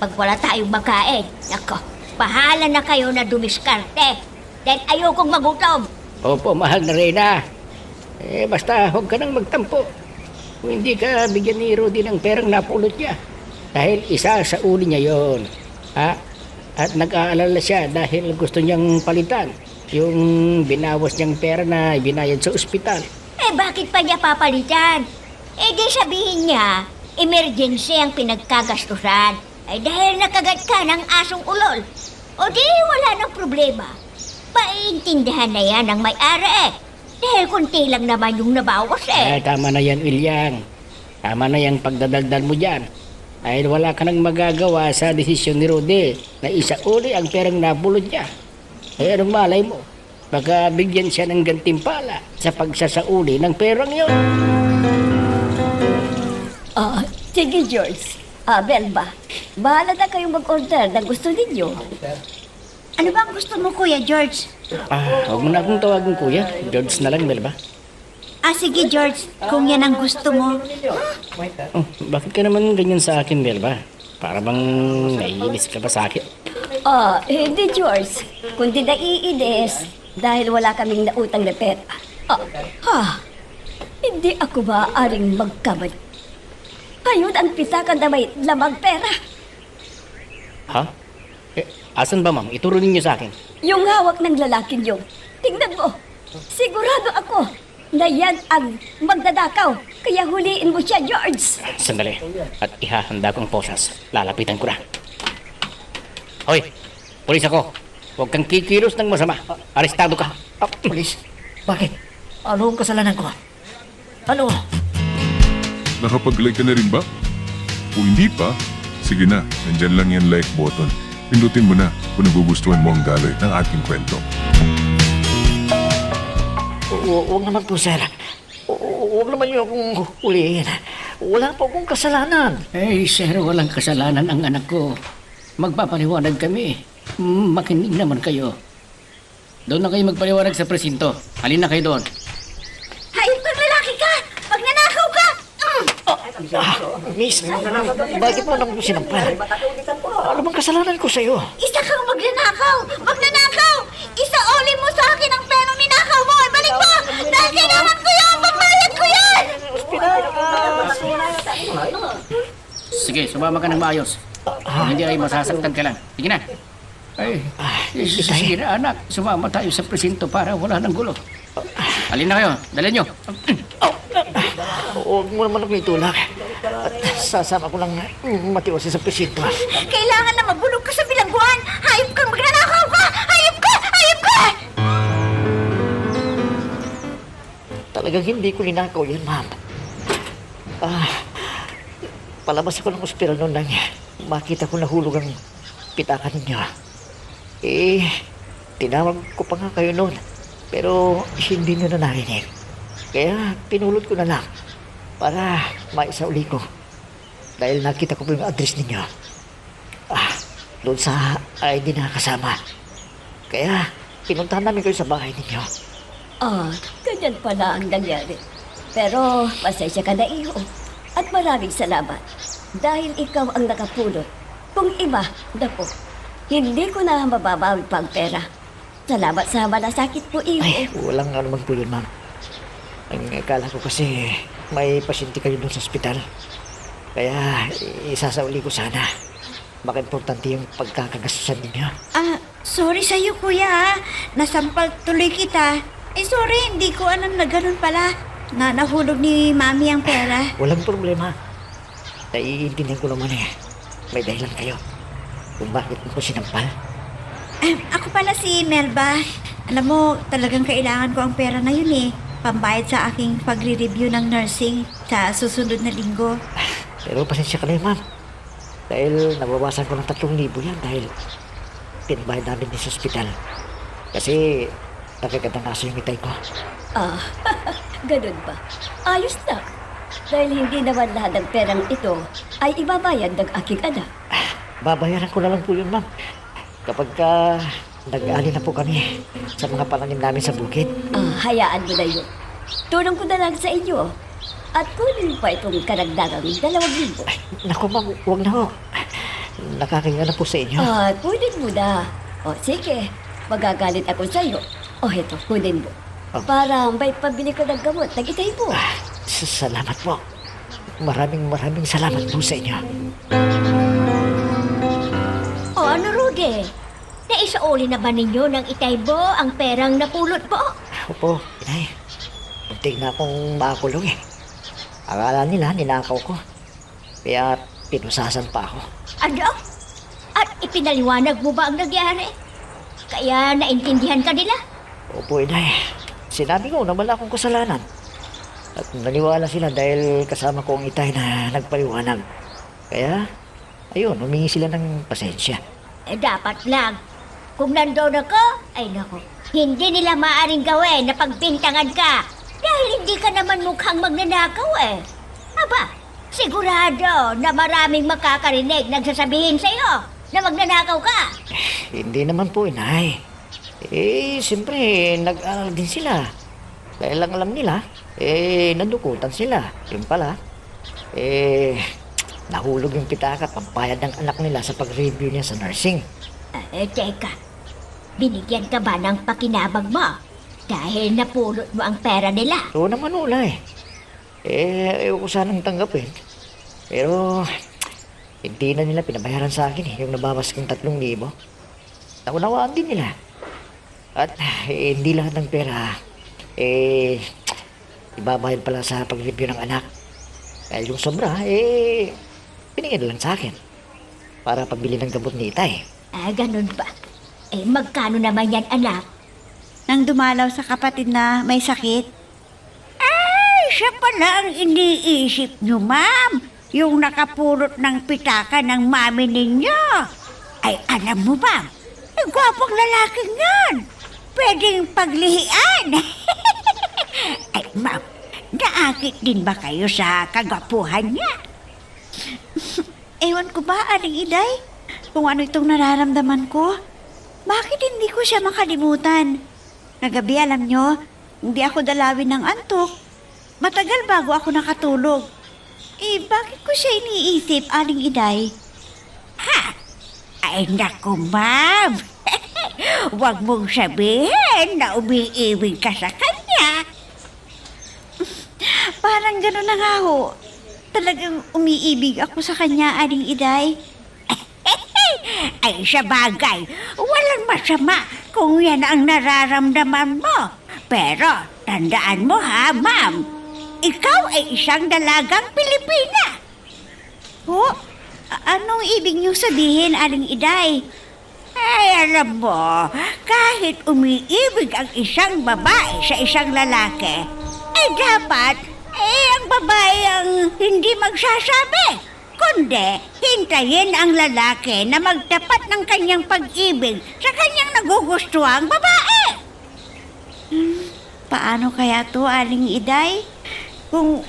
pag wala tayong makain, nako, bahala na kayo na dumiskarte. Dahil ayokong magutom. Opo, mahal na Reyna. Eh, basta huwag ka nang magtampo. Kung hindi ka bigyan ni Rudy ng perang napulot niya. Dahil isa sa uli niya yon. Ha? At nag-aalala siya dahil gusto niyang palitan yung binawas niyang pera na ibinayad sa ospital. Eh, bakit pa niya papalitan? Eh, di sabihin niya, emergency ang pinagkagastusan. Ay, dahil nakagat ka ng asong ulol. O di, wala nang problema. Paiintindihan na yan ng may-ari eh. Dahil kunti lang naman yung nabawas Ay, eh. tama na yan, Ilyang. Tama na yung pagdadaldal mo dyan. Dahil wala ka nang magagawa sa desisyon ni Rudy na isauli ang perang napulot niya. Eh, anong malay mo? Baka bigyan siya ng gantimpala sa pagsasauli ng perang yun. Sige, George. Belba, bahala na kayong mag-order ng gusto ninyo. Ano ba ang gusto mo, Kuya George? Huwag mo na akong tawagin, kuya. George na lang, Melba. Sige, George. Kung yan ang gusto mo. Oh, bakit ka naman ganyan sa akin, Melba? Para bang naiinis ka ba sa akin? Hindi, George. Kundi naiinis dahil wala kaming nautang na pera. Hindi ako maaaring magkamali. Kayo ang pitakan na may lamang pera. Ha? Eh, asan ba, ma'am? Ituro ninyo sa akin. Yung hawak ng lalaking yun. Tingnan mo. Sigurado ako na yan ang magdadakaw. Kaya huliin mo siya, George. Sandali. At ihahanda kong posas. Lalapitan ko na. Hoy! Pulis ako! Huwag kang kikilos ng masama. Arestado ka. Pulis, bakit? Ano ang kasalanan ko? Ano? Nakapag-like ka na rin ba? Kung hindi pa, sige na, nandyan lang yung like button. Pindutin mo na kung nagugustuhan mo ang daloy ng ating kwento. Huwag naman po, sir. Huwag naman niyo akong hulihin. Wala po akong kasalanan. Eh, sir, walang kasalanan ang anak ko. Magpapaliwanag kami. Makinig naman kayo. Doon na kayo magpaliwanag sa presinto. Halina kayo doon. Hayop kang lalaki ka! Magnanakaw ka! Miss, bakit mo nang sinampal? Ano bang kasalanan ko sa'yo? Isa kang magnanakaw! Magnanakaw! Isauli mo sa akin ang perang ninakaw mo! Ibalik mo! Dahil kailangan ko yun! Pagbayad ko yan! Sige, sumama ka ng maayos. Kung hindi ay masasaktan ka lang. Sige na. Ay, sige na anak. Sumama tayo sa presinto para wala ng gulo. Halina kayo. Dala nyo. Huwag mo naman ako itulak. At sasama ko lang matiwasi sa presinto. Kailangan na mabulog ka sa bilangguan! Hayop kang magnanakaw ka! Hayop ka! Hayop ka! Talagang hindi ko ninakaw yan, ma'am. Palabas ako ng ospital noon lang. Makita ko nahulog ang pitaka ninyo. Eh, tinawag ko pa nga kayo noon. Pero hindi nyo na narinig. Kaya pinulot ko na lang para maisauli ko. Dahil nakita ko po yung address ninyo. Doon sa ID na kasama. Kaya pinuntahan namin kayo sa bahay ninyo. Ganyan pala ang nangyari. Pero pasensya ka na iyo. At maraming salamat. Dahil ikaw ang nakapulot. Kung iba, naku, hindi ko na mababawi pa ang pera. Salamat sa malasakit po iyo. Ay, walang anuman po yun, ma'am. Ang akala ko kasi may pasyente kayo doon sa ospital. Kaya isasauli ko sana. Baka importante yung pagkakagastusan ninyo. Sorry sa'yo, kuya. Nasampal tuloy kita. Sorry, hindi ko alam na ganun pala. Na nahulog ni mami ang pera. Walang problema. Naiintindihan ko naman may dahilan kayo kung bakit mo ko sinampal. Ako pala si Melba. Alam mo, talagang kailangan ko ang pera na yun pambayad sa aking pagre-review ng nursing sa susunod na linggo. Pero pasensya ka na ma'am. Dahil nabawasan ko ng 3,000 yan dahil pinbayad namin din sa ospital. Kasi nakikatanaso yung itay ko. Ganun ba? Ayos na. Dahil hindi naman lahat ng perang ito ay ibabayad ng aking anak. Babayaran ko na lang po yun, ma'am. Kapag nag-ali na po kami sa mga pananim namin sa bukid. Hayaan mo na yun. Tulong ko na lang sa inyo. At kunin pa itong karagdagang 2,000. Naku, ma'am, huwag na ho. Nakakaya na po sa inyo. Kunin mo na. Sige. Magagalit ako sa iyo. Heto, kunin mo. Para may pabili ko ng gamot ng itay mo. Salamat po. Maraming salamat po sa inyo. Ano, Rudy? Naisauli na ba ninyo ng itay mo ang perang napulot mo? Opo, inay. Muntik na akong makakulong Akala nila ninakaw ko. Kaya pinusasan pa ako. Ano? At ipinaliwanag mo ba ang nangyari? Kaya naintindihan ka nila? Opo, inay. Sinabi ko na wala akong kasalanan. At naniwala sila dahil kasama ko ang itay na nagpaliwanag. Kaya, ayun, humingi sila ng pasensya. Dapat lang. Kung nandoon ako, ay nako, hindi nila maaring gawin na pagbintangan ka. Dahil hindi ka naman mukhang magnanakaw Aba, sigurado na maraming makakarinig nagsasabihin sa'yo na magnanakaw ka. Hindi naman po, inay. Siyempre, nag-aral din sila. Dahil lang alam nila, nandukutan sila. Yun pala, nahulog yung pitaka pampayad ng anak nila sa pag-review niya sa nursing. Teka, binigyan ka ba ng pakinabang mo? Dahil napulot mo ang pera nila. Oo naman, ulay. Ayaw ko sanang tanggapin. Pero, hindi na nila pinabayaran sa akin yung nabawas kong 3,000. Naunawaan din nila. At hindi lahat ng pera, ibabayad pala sa pag-review ng anak. Dahil yung sobra, pinigyan lang sa akin. Para pabili ng gamot ni Itay. Ganun ba? Magkano naman yan, anak? Nang dumalaw sa kapatid na may sakit. Ay, siya pala ang iniisip nyo, ma'am. Yung nakapulot ng pitaka ng mami ninyo. Ay, alam mo ba? Gwapong lalaking yan. Pwedeng paglihian. Ay, ma'am, naakit din ba kayo sa kagwapuhan niya? Ewan ko ba, Aling Iday? Kung ano itong nararamdaman ko? Bakit hindi ko siya makalimutan? Nagabi, alam nyo, hindi ako dalawin ng antok. Matagal bago ako nakatulog. Bakit ko siya iniisip, Aling Iday? Ha? Ay, naku, ma'am. Huwag mong sabihin na umiibig ka sa kanya. Parang gano'n na nga ho. Talagang umiibig ako sa kanya, Aling Iday. Ay, sa bagay, walang masama kung yan ang nararamdaman mo. Pero, tandaan mo ha, ma'am. Ikaw ay isang dalagang Pilipina. Anong ibig niyo sabihin, Aling Iday? Ay, alam mo, kahit umiibig ang isang babae sa isang lalaki, ay dapat, ang babae ang hindi magsasabi. kundi hintayin ang lalaki na magtapat ng kanyang pag-ibig sa kanyang nagugustuhang babae. Paano kaya to, Aling Iday? Kung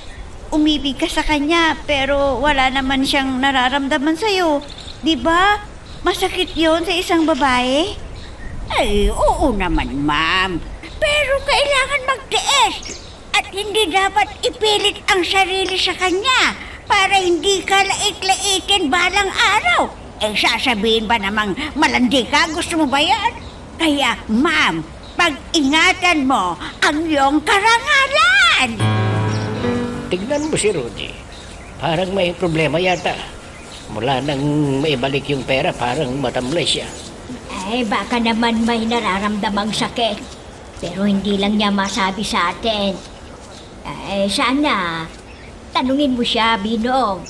umibig ka sa kanya pero wala naman siyang nararamdaman sa'yo, di ba? Masakit yon sa isang babae? Ay, oo naman, ma'am. Pero kailangan magtiis at hindi dapat ipilit ang sarili sa kanya para hindi ka lait-laitin balang araw. Eh, sasabihin ba namang malandi ka? Gusto mo ba yan? Kaya, ma'am, pag-ingatan mo ang iyong karangalan. Tignan mo si Rudy. Parang may problema yata. Mula nang maibalik yung pera, parang matamlay siya. Ay, baka naman may nararamdamang sakit. Pero hindi lang niya masabi sa atin. Ay, sana, tanungin mo siya, Binong.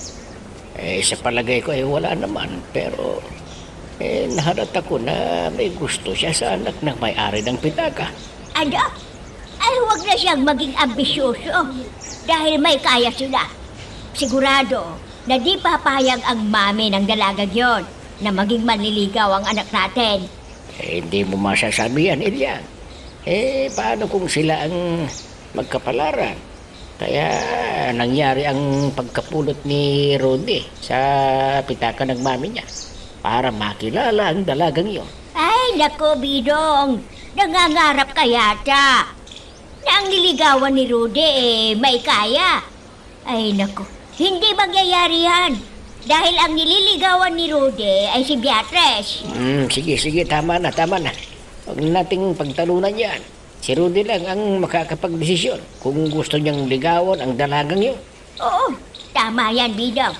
Sa palagay ko wala naman. Pero naharat ako na may gusto siya sa anak ng may-ari ng pitaka. Ano? Ay, huwag na siyang maging ambisyoso. Dahil may kaya sila. Sigurado na di papayag ang mami ng dalagang yon na maging manliligaw ang anak natin. Hindi mo masasabihan, Ilya. Paano kung sila ang magkapalaran? Kaya nangyari ang pagkapulot ni Rudy sa pitaka ng mami niya para makilala ang dalagang yon. Ay, nako, Bidong. Nangangarap ka yata na ang liligawan ni Rudy may kaya. Ay, nako. Hindi mangyayari yan. Dahil ang nililigawan ni Rudy ay si Beatrice. Sige, tama na. Huwag nating pagtalunan yan. Si Rudy lang ang makakapagdesisyon kung gusto niyang ligawan ang dalagang yun. Oo, tama yan, Bidong.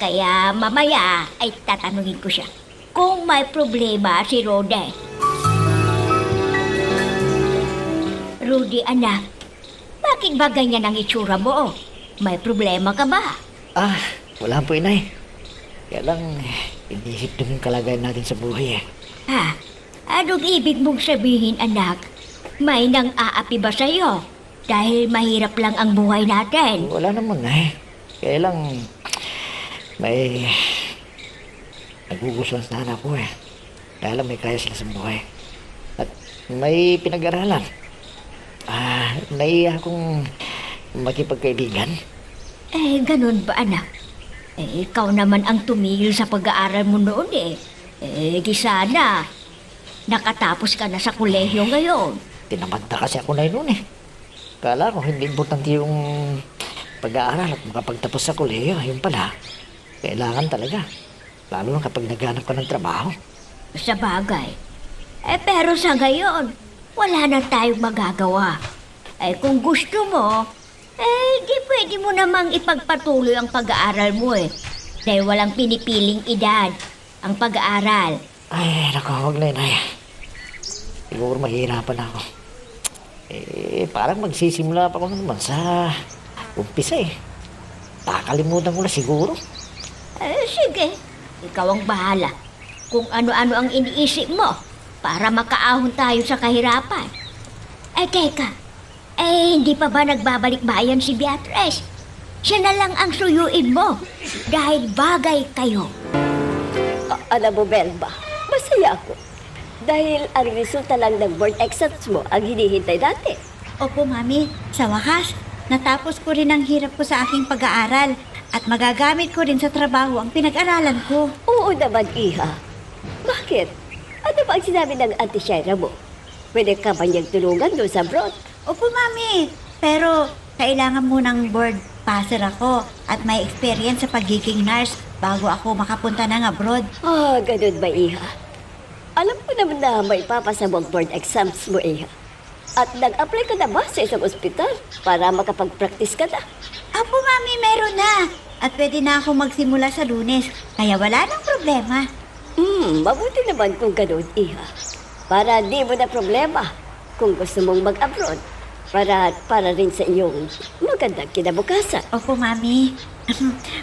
Kaya mamaya ay tatanungin ko siya kung may problema si Rudy. Rudy, anak, bakit ba ganyan ang itsura mo? May problema ka ba? Wala po, inay. Kaya lang, iniisip din yung kalagayan natin sa buhay eh. Ha? Anong ibig mong sabihin, anak? May nang aapi ba sa'yo? Dahil mahirap lang ang buhay natin. Wala naman eh. Kaya lang, may nagugustuhan sa anak ko eh. Kaya lang may kaya sila sa buhay. At may pinag-aralan. Naiya akong makipagkaibigan. Ganun ba, anak? Ikaw naman ang tumigil sa pag-aaral mo noon di sana nakatapos ka na sa kolehiyo ngayon. Tinamanta kasi ako na yun eh. Kala ko hindi importante yung pag-aaral at makapagtapos sa kolehiyo. Yun pala, kailangan talaga. Lalo na kapag naghanap ka ng trabaho. Sa bagay. Pero sa ngayon, wala na tayong magagawa. Kung gusto mo, di pwede mo namang ipagpatuloy ang pag-aaral mo Dahil walang pinipiling edad ang pag-aaral. Ay, naku, huwag na yun ay. Siguro mahirapan ako. Parang magsisimula pa ako naman sa umpisa eh. Nakakalimutan ko na siguro. Sige, ikaw ang bahala. Kung ano-ano ang iniisip mo para makaahon tayo sa kahirapan. Teka. Hindi pa ba nagbabalik bayan si Beatrice? Siya na lang ang suyuin mo dahil bagay kayo. Alam mo, Belba, masaya ako. Dahil ang resulta lang ng board exams mo ang hinihintay natin. Opo, Mami. Sa wakas, natapos ko rin ang hirap ko sa aking pag-aaral at magagamit ko rin sa trabaho ang pinag-aralan ko. Oo naman, Iha. Bakit? Ano ba ang sinabi ng Auntie Shaira mo? Pwede ka ba niyang tulungan doon sa abroad? Opo, Mami. Pero kailangan munang board passer ako at may experience sa pagiging nurse bago ako makapunta ng abroad. Ganun ba, Iha? Alam ko naman na may papasa mo ang board exams mo, Iha. At nag-apply ka na ba sa isang ospital para makapag-practice ka na? Apo, Mami, meron na. At pwede na ako magsimula sa Lunes, kaya wala nang problema. Mabuti naman kung ganun, Iha. Para di mo na problema kung gusto mong mag-abroad. Para rin sa iyong magandang kinabukasan. Opo, Mami.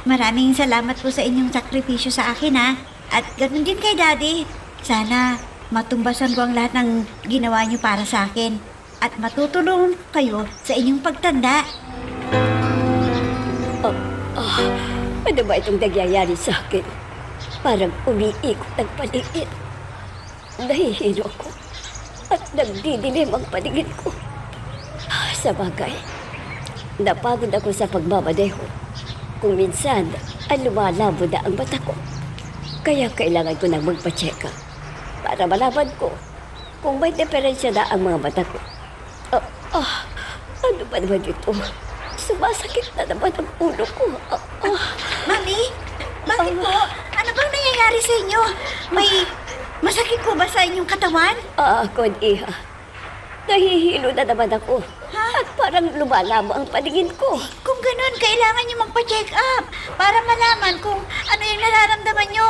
Maraming salamat po sa inyong sakripisyo sa akin, ha. At ganun din kay Daddy. Sana matumbasan ko ang lahat ng ginawa niyo para sa akin. At matutulungan kayo sa inyong pagtanda. Ano ba itong nagyayari sa akin? Parang umiikot ang paligid. Nahihilo ako at nagdidilim ang paligid ko. Sa bagay, napagod ako sa pagmamaneho. Kung minsan, ay lumalabo na ang mata ko. Kaya kailangan ko nang magpa-check up para malaman ko kung may diferensya na ang mga mata ko. Ano ba naman ito? Sumasakit na naman ang ulo ko. Mami, bakit po? Ano bang nangyayari sa inyo? May masakit po ba sa inyong katawan? Kon iha. Nahihilo na naman ako. At parang lumalabo ang paningin ko. Kung ganun, kailangan niyo magpa-check up para malaman kung ano yung nararamdaman niyo.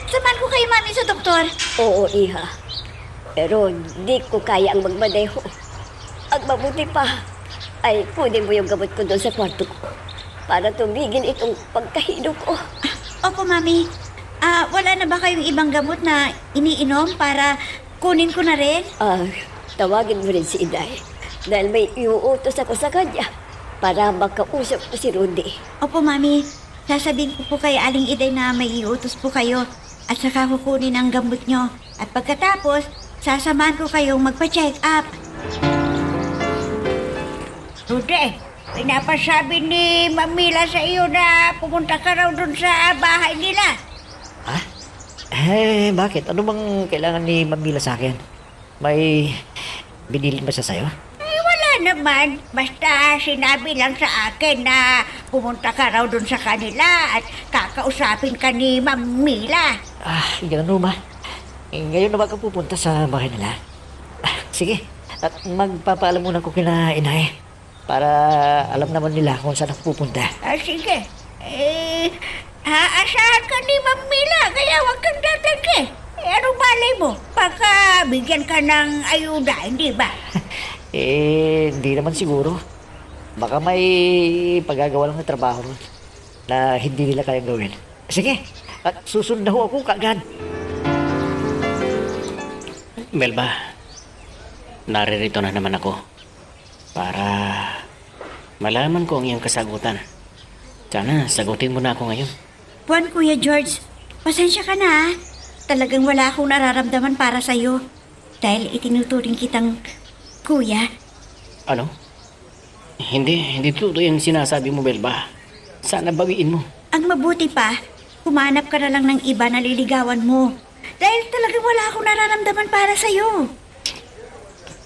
Samahan ko kayo, Mami, sa doktor. Oo, iha. Pero di ko kaya ang magmaneho. Ang mabuti pa ay kunin mo yung gamot ko doon sa kwarto ko para tumigil itong pagkahilo ko. Opo, Mami. Wala na ba kayong ibang gamot na iniinom para kunin ko na rin? Tawagin mo rin si Iday dahil may iuutos ako sa kanya para makausap ko si Rudy. Opo, Mami. Sasabihin ko po kay Aling Iday na may iutos po kayo at saka kukunin ang gamot nyo. At pagkatapos, sasamahan ko kayong magpa-check up. Rudy, pinapasabi ni Mamila sa iyo na pumunta ka raw dun sa bahay nila. Ha? Bakit? Ano bang kailangan ni Mamila sa akin? May binili ba siya sa'yo? Wala naman. Basta sinabi lang sa akin na pumunta ka raw dun sa kanila at kakausapin ka ni Mamila. Gano'n ba? Ngayon na ba ka pupunta sa bahay nila? Sige, at magpapaalam muna ko kina inay para alam naman nila kung saan ako pupunta. Sige. Aasahan ka ni Mamila kaya huwag kang tatanggi. Anong balay mo? Baka bigyan ka ng ayuda, hindi ba? Hindi naman siguro. Baka may paggagawa lang ng trabaho ron na hindi nila kayang gawin. Sige, at susunod na ho ako kaagad. Melba, naririto na naman ako para malaman ko ang iyong kasagutan. Sana sagutin mo na ako ngayon. Buwan, Kuya George, pasensya ka na. Talagang wala akong nararamdaman para sa'yo. Dahil itinuturing kitang kuya. Ano? Hindi totoo yung sinasabi mo, Melba. Sana bawiin mo. Ang mabuti pa, humanap ka na lang ng iba na liligawan mo. Dahil talagang wala akong nararamdaman para sa'yo.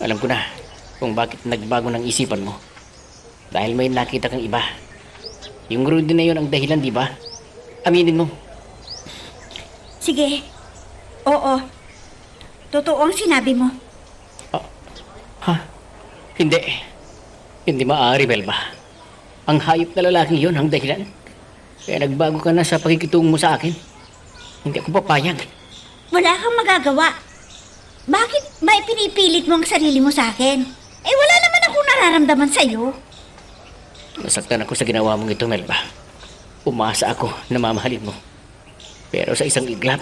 Alam ko na kung bakit nagbago ng isipan mo. Dahil may nakita kang iba. Yung Rudy na yun ang dahilan, di ba? Aminin mo. Sige. Oo. Totoo ang sinabi mo. Hindi. Hindi maaari, Melba. Ang hayop na lalaking yun ang dahilan. Kaya nagbago ka na sa pakikitungo mo sa akin. Hindi ako papayag. Wala kang magagawa. Bakit may pinipilit mo ang sarili mo sa akin? Wala naman akong nararamdaman sa'yo. Nasaktan ako sa ginawa mong ito, Melba. Umasa ako na mamahalin mo. Pero sa isang iglap,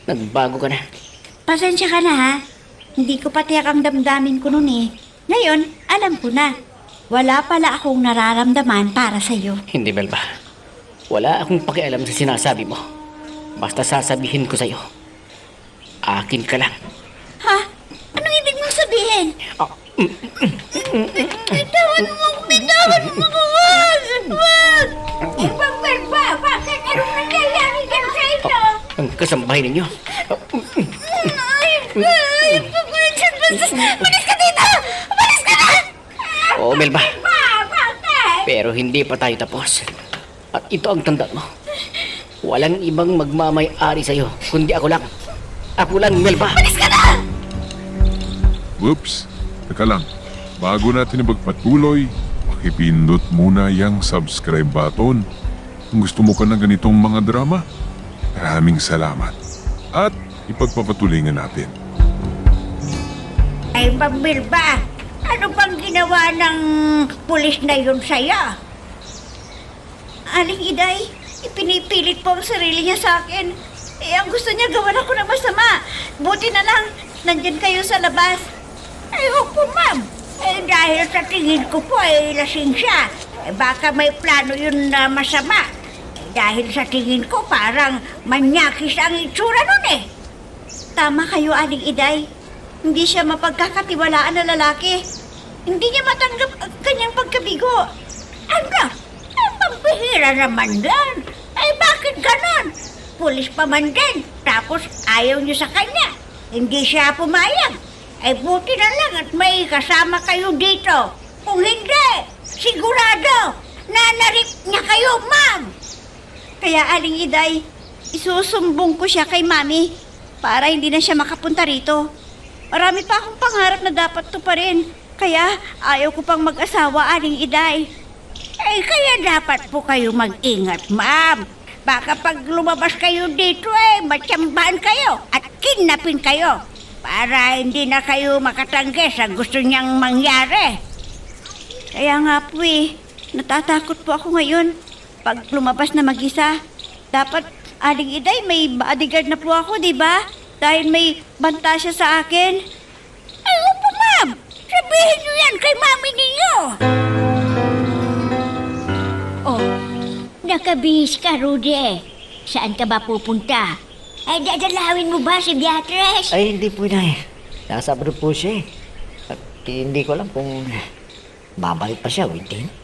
nagbago ka na. Pasensya ka na, ha? Hindi ko patiyak ang damdamin ko noon eh. Ngayon, alam ko na. Wala pala akong nararamdaman para sa'yo. Hindi, Melba. Wala akong pakialam sa sinasabi mo. Basta sasabihin ko sa'yo. Akin ka lang. Ha? Anong ibig mong sabihin? Bitawan mo! Bitawan mo! Wag! Wag! Bakit ba? Bakit? Anong nangyayari dyan sa ito? Ang kasambahay ninyo. Malis ka dito! Malis ka na! Oo, Melba. Bakit? Pero hindi pa tayo tapos. At ito ang tanda mo. Walang ibang magmamay-ari sa'yo, kundi ako lang. Ako lang, Melba. Malis ka na! Whoops! Teka lang. Bago natin ipagpatuloy, pakipindot muna yung subscribe button. Kung gusto mo ka ng ganitong mga drama, maraming salamat. At ipagpapatuloy nga natin. Ay, Pambilba, ano bang ginawa ng pulis na yun sa'yo? Aling Iday, ipinipilit po ang sarili niya sa akin. Ang gusto niya gawan ako na masama. Buti na lang, nandyan kayo sa labas. Ay, opo, ma'am. Dahil sa tingin ko po, lasing siya. baka may plano yun na masama. Dahil sa tingin ko parang manyakis ang itsura nun eh. Tama kayo, Aling Iday. Hindi siya mapagkakatiwalaan na lalaki. Hindi niya matanggap ang kanyang pagkabigo. Ano? Ang pambihira naman yan. Ay bakit ganon? Pulis pa man din. Tapos ayaw niyo sa kanya. Hindi siya pumayag. Ay buti na lang at may kasama kayo dito. Kung hindi, sigurado, nanarip niya kayo, ma'am. Kaya Aling Iday, isusumbong ko siya kay Mami para hindi na siya makapunta rito. Marami pa akong pangarap na dapat to pa rin. Kaya ayaw ko pang mag-asawa, Aling Iday. Eh kaya dapat po kayo mag-ingat, ma'am. Baka pag lumabas kayo dito matsambahan kayo at kidnapin kayo para hindi na kayo makatanggi sa gusto niyang mangyari. Kaya nga po natatakot po ako ngayon. Pag lumabas na mag-isa, dapat, Aling Iday, may bodyguard na po ako, di ba? Dahil may banta siya sa akin. Ay, opo, ma'am! Sabihin niyo yan kay mami ninyo! Oh, nakabihis ka, Rudy. Saan ka ba pupunta? Ay, dadalawin mo ba si Beatrice? Ay, hindi po, Inay. Nasa abroad po siya eh. At hindi ko alam kung babalik pa siya o hindi.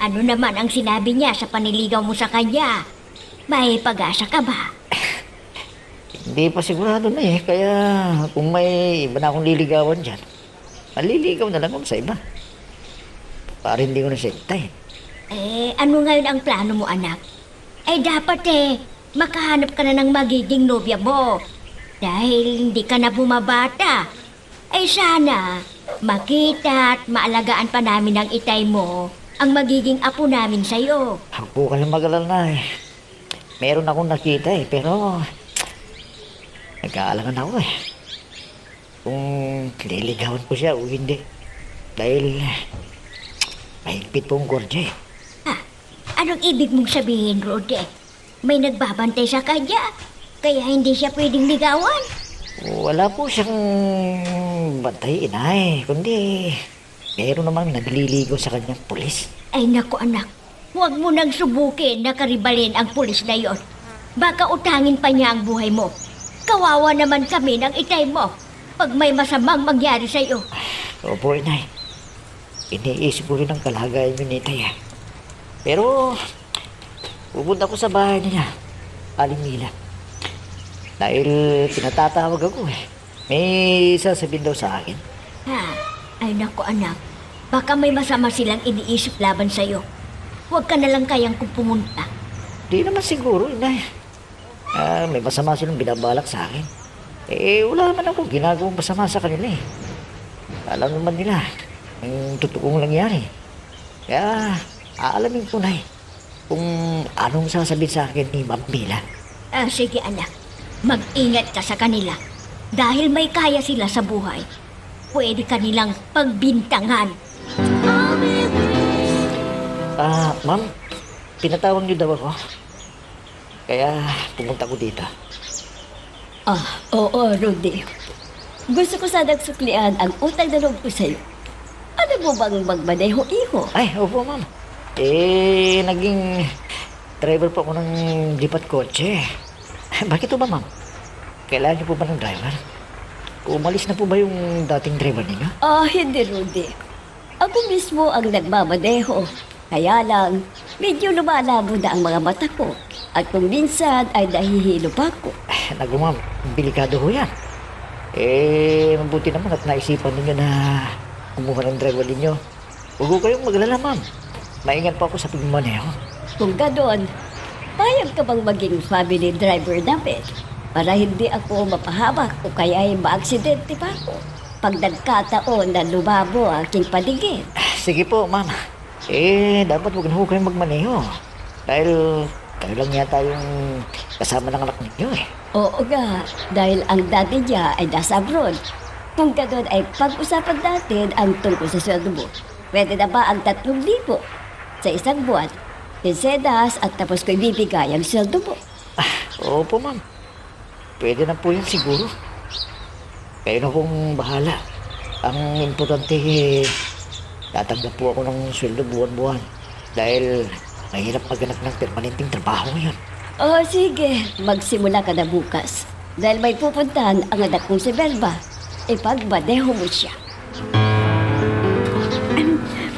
Ano naman ang sinabi niya sa paniligaw mo sa kanya? May pag-asa ka ba? Hindi pa sigurado na eh. Kaya kung may iba na akong liligawan dyan, maliligaw na lang ako sa iba. Para hindi ko na siya itay. Ano ngayon ang plano mo, anak? Dapat makahanap ka na ng magiging nobya mo. Dahil hindi ka na bumabata. Sana, makita at maalagaan pa namin ang itay mo ang magiging apo namin sa'yo. Huwag po ka lang mag-alala na eh. Meron akong nakita eh, pero nag-aalangan ako eh. Kung liligawan ko siya o hindi. Dahil mahigpit po ang gordya eh. Anong ibig mong sabihin, Rode? May nagbabantay sa kanya, kaya hindi siya pwedeng ligawan. Wala po siyang bantay, Inay. Kundi meron namang nagliligaw sa kanyang pulis. Ay naku anak, huwag mo nang subukin na karibalin ang pulis na yon. Baka utangin pa niya ang buhay mo. Kawawa naman kami ng itay mo pag may masamang mangyari sa'yo. Opo, Inay. Iniisip ko rin ang kalagayan niyo ni Itay eh. Pero pupunta ko sa bahay niya, Aling Mila. Dahil pinatatawag ako eh. May sasabihin daw sa akin. Ay naku anak, baka may masama silang iniisip laban sa'yo. Huwag ka na lang kayang kung pumunta. Di naman siguro, Inay. May masama silang binabalak sa akin. Wala naman ako ginagawang masama sa kanila eh. Alam naman nila ang totoong nangyari. Kaya aalamin ko na kung anong sasabihin sa akin ni Ma'am Mila. Sige anak, mag-ingat ka sa kanila. Dahil may kaya sila sa buhay, pwede kanilang pagbintangan. Ma'am, pinatawag niyo daw ako. Kaya pumunta ko dito. Oo, Rudy. Gusto ko sanang suklian ang utang na loob ko sa'yo. Ano mo bang magmaneho, iho? Ay, opo, ma'am. Naging driver po ako ng lipat kotse. Bakit ba, ma'am? Kailangan niyo po ba ng driver? Umalis na po ba yung dating driver ninyo? Hindi, Rudy. Ako mismo ang nagmamaneho. Kaya lang, medyo lumalabo na ang mga mata ko. At kung minsan ay nahihilo pa ako. Naku, ma'am. Delikado ho yan. Mabuti naman at naisipan ninyo na kumuha ng driver ninyo. Huwag ko kayong maglala, ma'am. Maingat pa ako sa pagmamaneho. Kung gano'n, payag ka bang maging family driver namin? Para hindi ako mapahamak o kaya ay maaksidente pa ako. Pag nagkataon na lumabo ang aking paligid. Sige po, ma'am. Dapat huwag na ho kayong magmaneho. Dahil kayo lang yata yung kasama ng anak ninyo eh. Oo nga, dahil ang daddy niya ay nasa abroad. Kung gano'n ay pag-usapan natin ang tungkol sa sweldo mo. Pwede na ba ang 3,000 sa isang buwan? Pinsedas at tapos ko ibibigay ang sweldo mo. Opo, ma'am. Pwede na po yan siguro. Kayo na pong bahala. Ang importante tatanggap po ako ng sweldo buwan-buwan. Dahil mahirap maghanap ng permanenteng trabaho ngayon. Oh, sige. Magsimula ka na bukas. Dahil may pupuntahan ang anak kong si Belva. Ipagbadeho mo siya.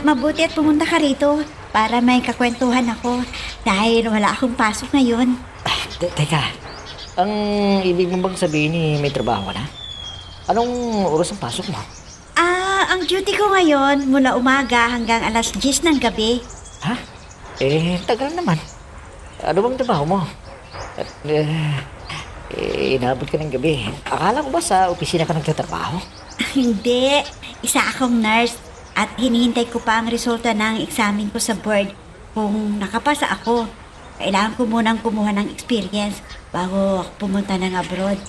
Mabuti at pumunta ka rito para may kakwentuhan ako dahil wala akong pasok ngayon. Teka, ang ibig mo bang sabihin may trabaho ka na? Anong oras ang pasok mo? Ang duty ko ngayon mula umaga hanggang alas 10 ng gabi. Ha? Tagal naman. Ano bang trabaho mo? At, inabot ka ng gabi. Akala ko ba sa opisina ka nagtatrabaho? Hindi. Isa akong nurse at hinihintay ko pa ang resulta ng examen ko sa board. Kung nakapasa ako, kailangan ko munang kumuha ng experience bago ako pumunta ng abroad.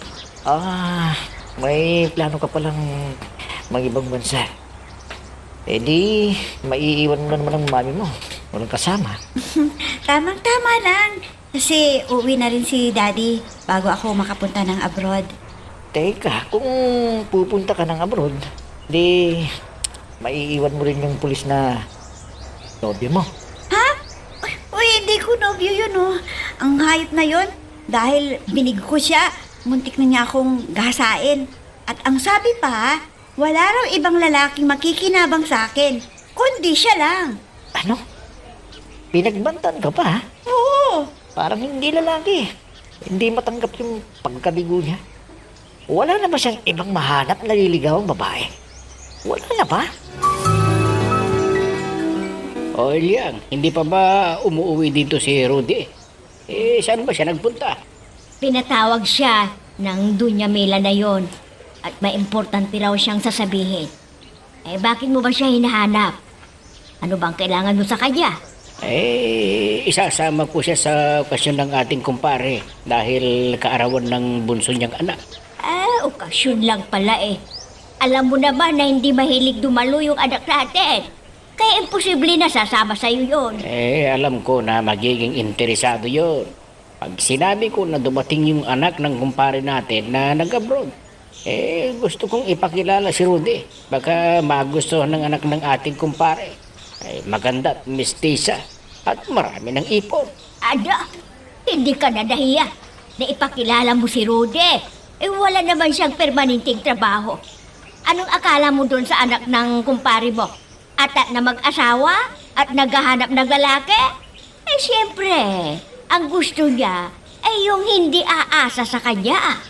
May plano ka palang mag-ibang bansa. Di, maiiwan mo na naman ang mami mo. Walang kasama. Tamang-tama lang. Kasi uwi na rin si daddy bago ako makapunta ng abroad. Teka, kung pupunta ka ng abroad, di, maiiwan mo rin yung pulis na nobyo mo. Ha? Uy, hindi ko nobyo yun oh. Ang hayop na yun. Dahil binig ko siya, muntik na niya akong gasain. At ang sabi pa, wala raw ibang lalaking makikinabang sa akin, kundi siya lang. Ano? Pinagbantan ka pa, ha? Oo. Parang hindi lalaki. Hindi matanggap yung pagkabigo niya. Wala na ba siyang ibang mahanap na liligawang babae? Wala na ba? O Eliang, hindi pa ba umuwi dito si Rudy? Saan ba siya nagpunta? Pinatawag siya ng Dunya Mila na yon at may importante raw siyang sasabihin. Bakit mo ba siya hinahanap? Ano bang kailangan mo sa kanya? Isasama ko siya sa okasyon ng ating kumpare dahil kaarawan ng bunso niyang anak. Okasyon lang pala eh. Alam mo naman na hindi mahilig dumalo yung anak natin. Kaya imposible na sasama sa'yo yun. Alam ko na magiging interesado yon. Pag sinabi ko na dumating yung anak ng kumpare natin na nag-abroad, gusto kong ipakilala si Rudy. Baka magustuhan ng anak ng ating kumpare. Maganda at mestiza at marami ng ipon. Ada, hindi ka na nahiya na ipakilala mo si Rudy. Wala naman siyang permanenteng trabaho. Anong akala mo doon sa anak ng kumpare mo? Atat na mag-asawa at naghahanap ng lalaki? Siyempre, ang gusto niya ay yung hindi aasa sa kanya.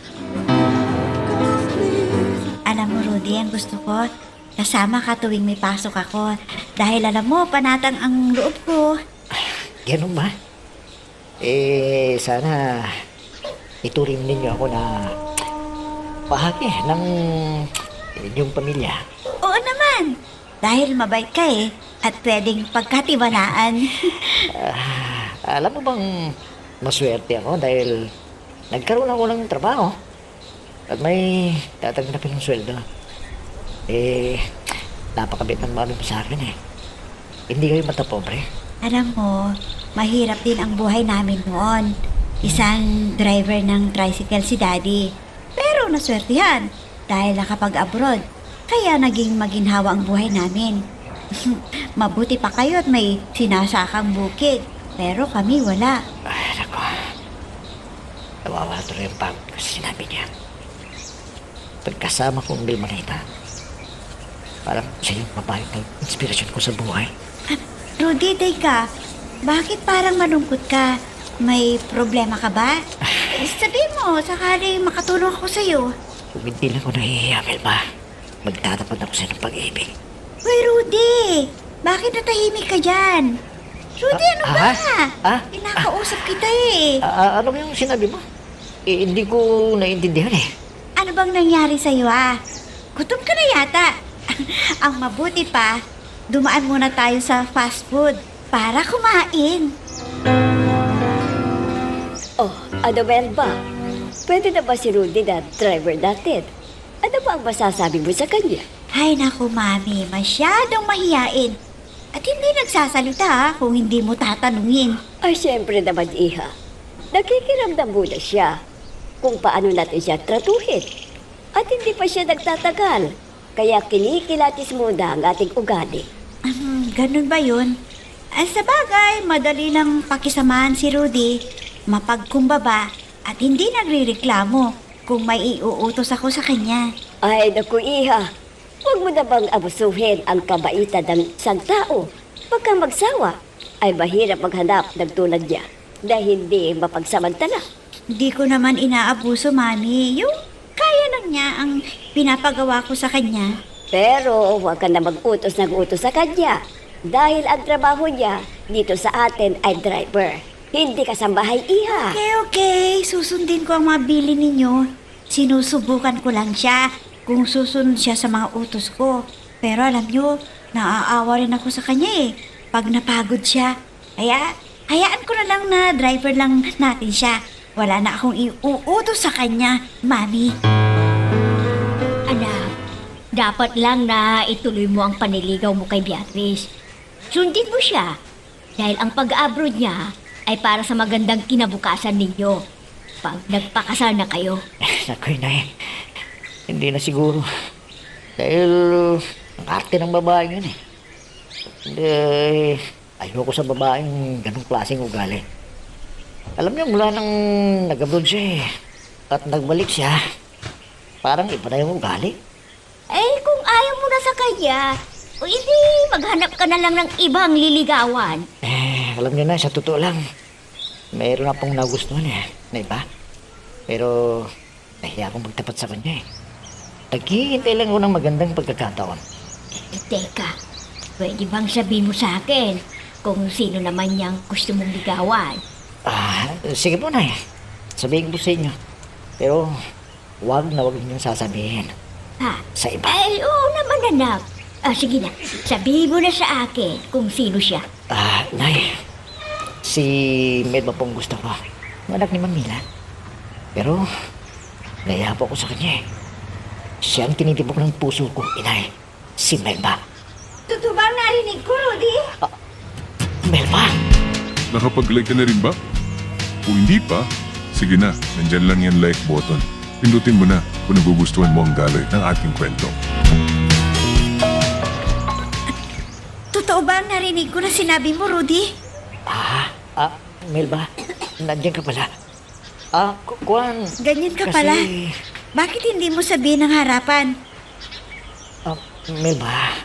Alam mo, Rudy, ang gusto ko, kasama ka tuwing may pasok ako. Dahil alam mo, panatang ang loob ko. Ganun ba? Sana ituring ninyo ako na bahagi ng inyong pamilya. Oo naman. Dahil mabait ka eh. At pwedeng pagkatiwalaan. Alam mo bang maswerte ako dahil nagkaroon ako ng trabaho at may tatanggapin ng sweldo. Napakabit ng mami mo sa akin eh. Hindi kayo matapobre. Alam mo, mahirap din ang buhay namin noon. Isang driver ng tricycle si daddy. Pero naswertihan dahil nakapag-abroad. Kaya naging maginhawa ang buhay namin. Mabuti pa kayo at may sinasakang bukid. Pero kami wala. Nako. Nawawa tuloy ang pagod ko sa sinabi niya. Pagkasama kong Bill Manita, parang siya yung mabayang ng inspirasyon ko sa buhay. Rudy, teka. Bakit parang malungkot ka? May problema ka ba? Sabihin mo, sakali makatulong ako sa'yo. Kung hindi lang ako nahihiya, Melba, magtatapat ako sa ng pag-ibig. Hoy, Rudy! Bakit natahimik ka dyan? Rudy, ano ba? Pinakausap kita eh. Ano ba yung sinabi mo? Hindi ko naiintindihan eh. Ano bang nangyari sa'yo Gutom ka na yata. Ang mabuti pa, dumaan muna tayo sa fast food para kumain. Oh, ano Belva? Pwede na ba si Rudy na driver natin? Ano ba ang masasabi mo sa kanya? Ay naku, Mami, masyadong mahiyain. At hindi nagsasalita kung hindi mo tatanungin. Ay, siyempre naman, Iha. Nakikiramdam muna siya kung paano natin siya tratuhin. At hindi pa siya nagtatagal. Kaya kinikilatis muna ang ating ugali. Ganun ba yun? Ay, sa bagay, madali lang pakisamahan si Rudy, mapagkumbaba at hindi nagrireklamo kung may iuutos ako sa kanya. Ay, naku, Iha. Huwag mo na bang abusuhin ang kabaitan ng isang tao? Pagka magsawa, ay mahirap maghanap ng tulad niya na hindi mapagsamantala. Hindi ko naman inaabuso, Mami. Yung kaya lang niya ang pinapagawa ko sa kanya. Pero huwag ka na mag-utos ng utos sa kanya. Dahil ang trabaho niya dito sa atin ay driver. Hindi kasambahay, Iha. Okay. Susundin ko ang mabili ninyo. Sinusubukan ko lang siya kung susunod siya sa mga utos ko. Pero alam nyo, naaawa rin ako sa kanya eh. Pag napagod siya. Hayaan ko na lang na driver lang natin siya. Wala na akong iuutos sa kanya, Mami. Anak, dapat lang na ituloy mo ang paniligaw mo kay Beatrice. Sundin mo siya dahil ang pag-abroad niya ay para sa magandang kinabukasan ninyo pag nagpakasal na kayo. Naku, Inay. Hindi na siguro. Dahil ang arte ng babae yun eh. Hindi, ayoko sa babaeng ganong klaseng ugali. Alam niyo, mula nang nag-abroad siya eh, at nagbalik siya, parang iba na yung ugali. Eh, kung ayaw mo na sa kanya, o hindi maghanap ka na lang ng ibang liligawan. Alam niyo na, sa totoo lang, mayroon na pong nagustuhan eh, na iba. Pero, nahiya akong magtapat sa kanya eh. Naghihintay lang ako ng magandang pagkakataon. Eh, teka, pwede bang sabihin mo sa akin kung sino naman niyang gusto mong ligawan? Sige po, Nay. Sabihin ko sa inyo. Pero, wag niyong sasabihin Ha? sa iba. Ay, oo naman, anak. Sige na, sabihin mo na sa akin kung sino siya. Nay, si Melba pong gusto ko. Ang anak ni Mamila. Pero, nahiya po ako sa kanya eh. Siya ang tinitibok ng puso ko, Inay. Si Melba. Totoo ba ang narinig ko, Rudy? Melba! Nakapag-like ka na rin ba? Kung hindi pa, sige na, nandyan lang yan like button. Pindutin mo na kung nagugustuhan mo ang daloy ng ating kwento. Totoo ba ang narinig ko na sinabi mo, Rudy? Melba, nandiyan ka pala. Kuwan. Ganyan ka kasi, pala. Bakit hindi mo sabihin ng harapan? Melba,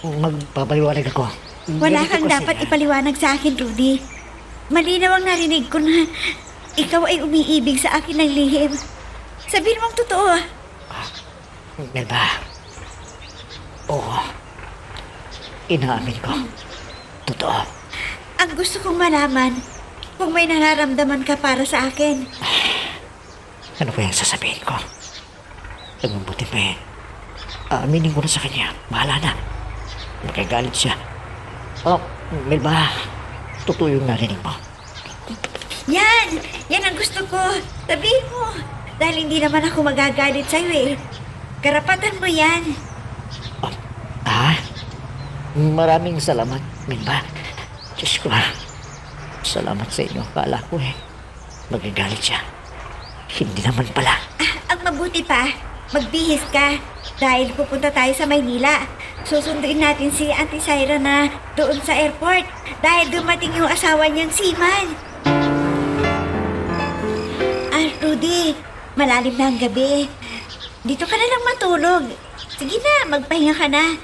magpapaliwanag ako. Wala Ganito kang kasi, dapat ipaliwanag sa akin, Rudy. Malinaw ang narinig ko na ikaw ay umiibig sa akin ng lihim. Sabihin mong totoo. Melba, oo. Inaamin ko. Totoo. Ang gusto kong malaman, kung may nararamdaman ka para sa akin. Ano ba yung sasabihin ko? Ang mabuti pa eh. Aaminin ko na sa kanya. Bahala na. Magagalit siya. Melba, totoo yung narinig mo. Yan! Yan ang gusto ko. Sabihin mo. Dahil hindi naman ako magagalit sa'yo eh. Karapatan mo yan. Maraming salamat, Melba. Diyos ko, salamat sa inyo. Kala ko eh, magagalit siya. Hindi naman pala. Ang mabuti pa, magbihis ka. Dahil pupunta tayo sa Maynila. Susunduin natin si Auntie Syra na doon sa airport. Dahil dumating yung asawa niyang seaman. Rudy, malalim na ang gabi. Dito ka na lang matulog. Sige na, magpahinga ka na.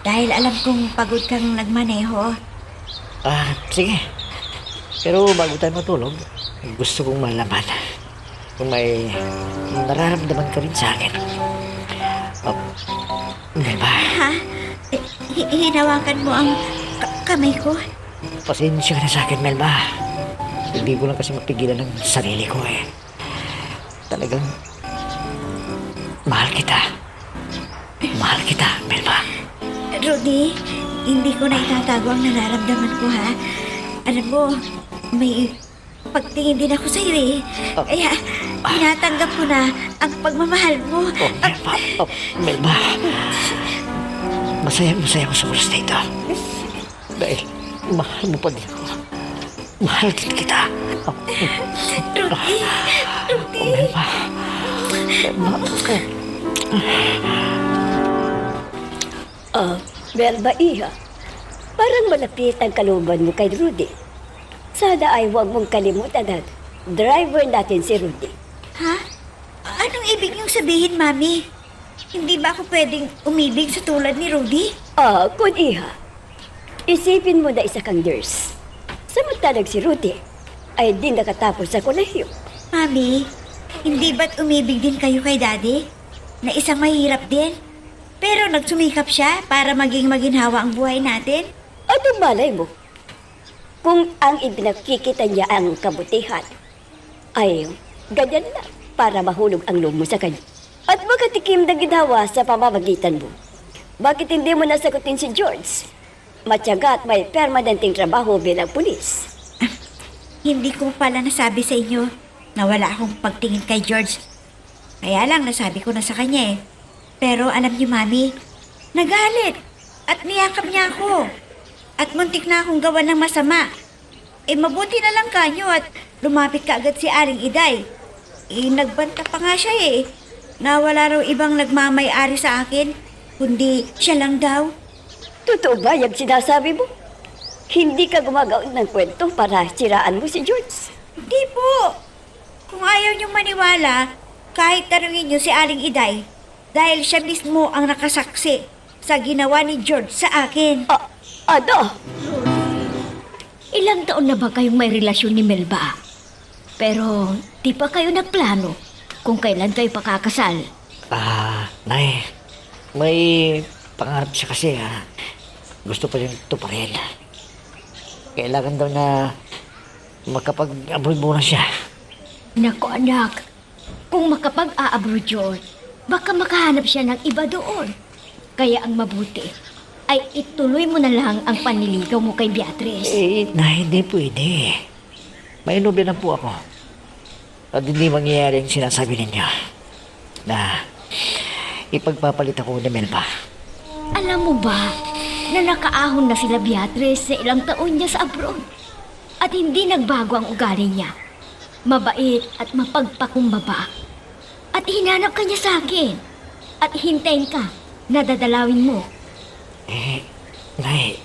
Dahil alam kong pagod kang nagmaneho. Sige. Pero bago tayo matulog, gusto kong malaman kung may nararamdaman ka rin sa akin. Melba, Ha? Hinawakan mo ang kamay ko? pasensya ka na sa akin, Melba. Hindi ko lang kasi mapigilan ng sarili ko eh. Talagang mahal kita. Mahal kita, Melba. Rudy, hindi ko na itatago ang nararamdaman ko, ha? Alam mo, may pagtingin din ako sa'yo eh. Kaya, tinatanggap ko na ang pagmamahal mo. Melba. Masaya ako sa oras na ito. Dahil mahal mo pa din ako. Mahal din kita. Rudy, Melba. Melba, Iha. Parang malapit ang kalooban mo kay Rudy. Sana ay huwag mong kalimutan at driver natin si Rudy. Ha? Anong ibig niyong sabihin, Mami? Hindi ba ako pwedeng umibig sa tulad ni Rudy? Kun iha. Isipin mo na isa kang nurse. Samantalang si Rudy ay di nakatapos sa kolehiyo. Mami, hindi ba't umibig din kayo kay Daddy? Na isang mahirap din? Pero nagsumikap siya para maging maginhawa ang buhay natin? Ano malay mo? Kung ang ipinakikita niya ang kabutihan, ay ganyan lang para mahulog ang loob mo sa kanya. At makatikim ng ginawa sa pamamagitan mo. Bakit hindi mo nasagutin si George? Matyaga at may permanenteng trabaho bilang pulis. Hindi ko pala nasabi sa inyo na wala akong pagtingin kay George. Kaya lang nasabi ko na sa kanya eh. Pero alam niyo, Mami, nagalit at niyakap niya ako. At muntik na akong gawa ng masama. Mabuti na lang kanyo at lumapit ka agad si Aling Iday. Nagbanta pa nga siya eh. Na wala raw ibang nagmamay-ari sa akin, kundi siya lang daw. Totoo ba yung sinasabi mo? Hindi ka gumagaon ng kwento para siraan mo si George. Hindi po. Kung ayaw niyong maniwala, kahit tanungin niyo si Aling Iday, dahil siya mismo ang nakasaksi sa ginawa ni George sa akin. Ano? Ilang taon na ba kayong may relasyon ni Melba? Pero di pa kayo nagplano kung kailan kayo pakakasal. Nay, may pangarap siya kasi gusto pa yung tuparin. Kailangan daw na makapag-abroad muna siya. Nako anak, kung makapag-a-abroad yun, baka makahanap siya ng iba doon. Kaya ang mabuti ay ituloy mo na lang ang panliligaw mo kay Beatrice. Nay, hindi pwede. May nobya na po ako. At hindi mangyayari ang sinasabi ninyo na ipagpapalit ako ni Melba. Alam mo ba na nakaahon na sila Beatrice sa ilang taon niya sa abroad? At hindi nagbago ang ugali niya. Mabait at mapagpakumbaba. At hinanap ka niya sa akin. At hintayin ka na dadalawin mo. Nay,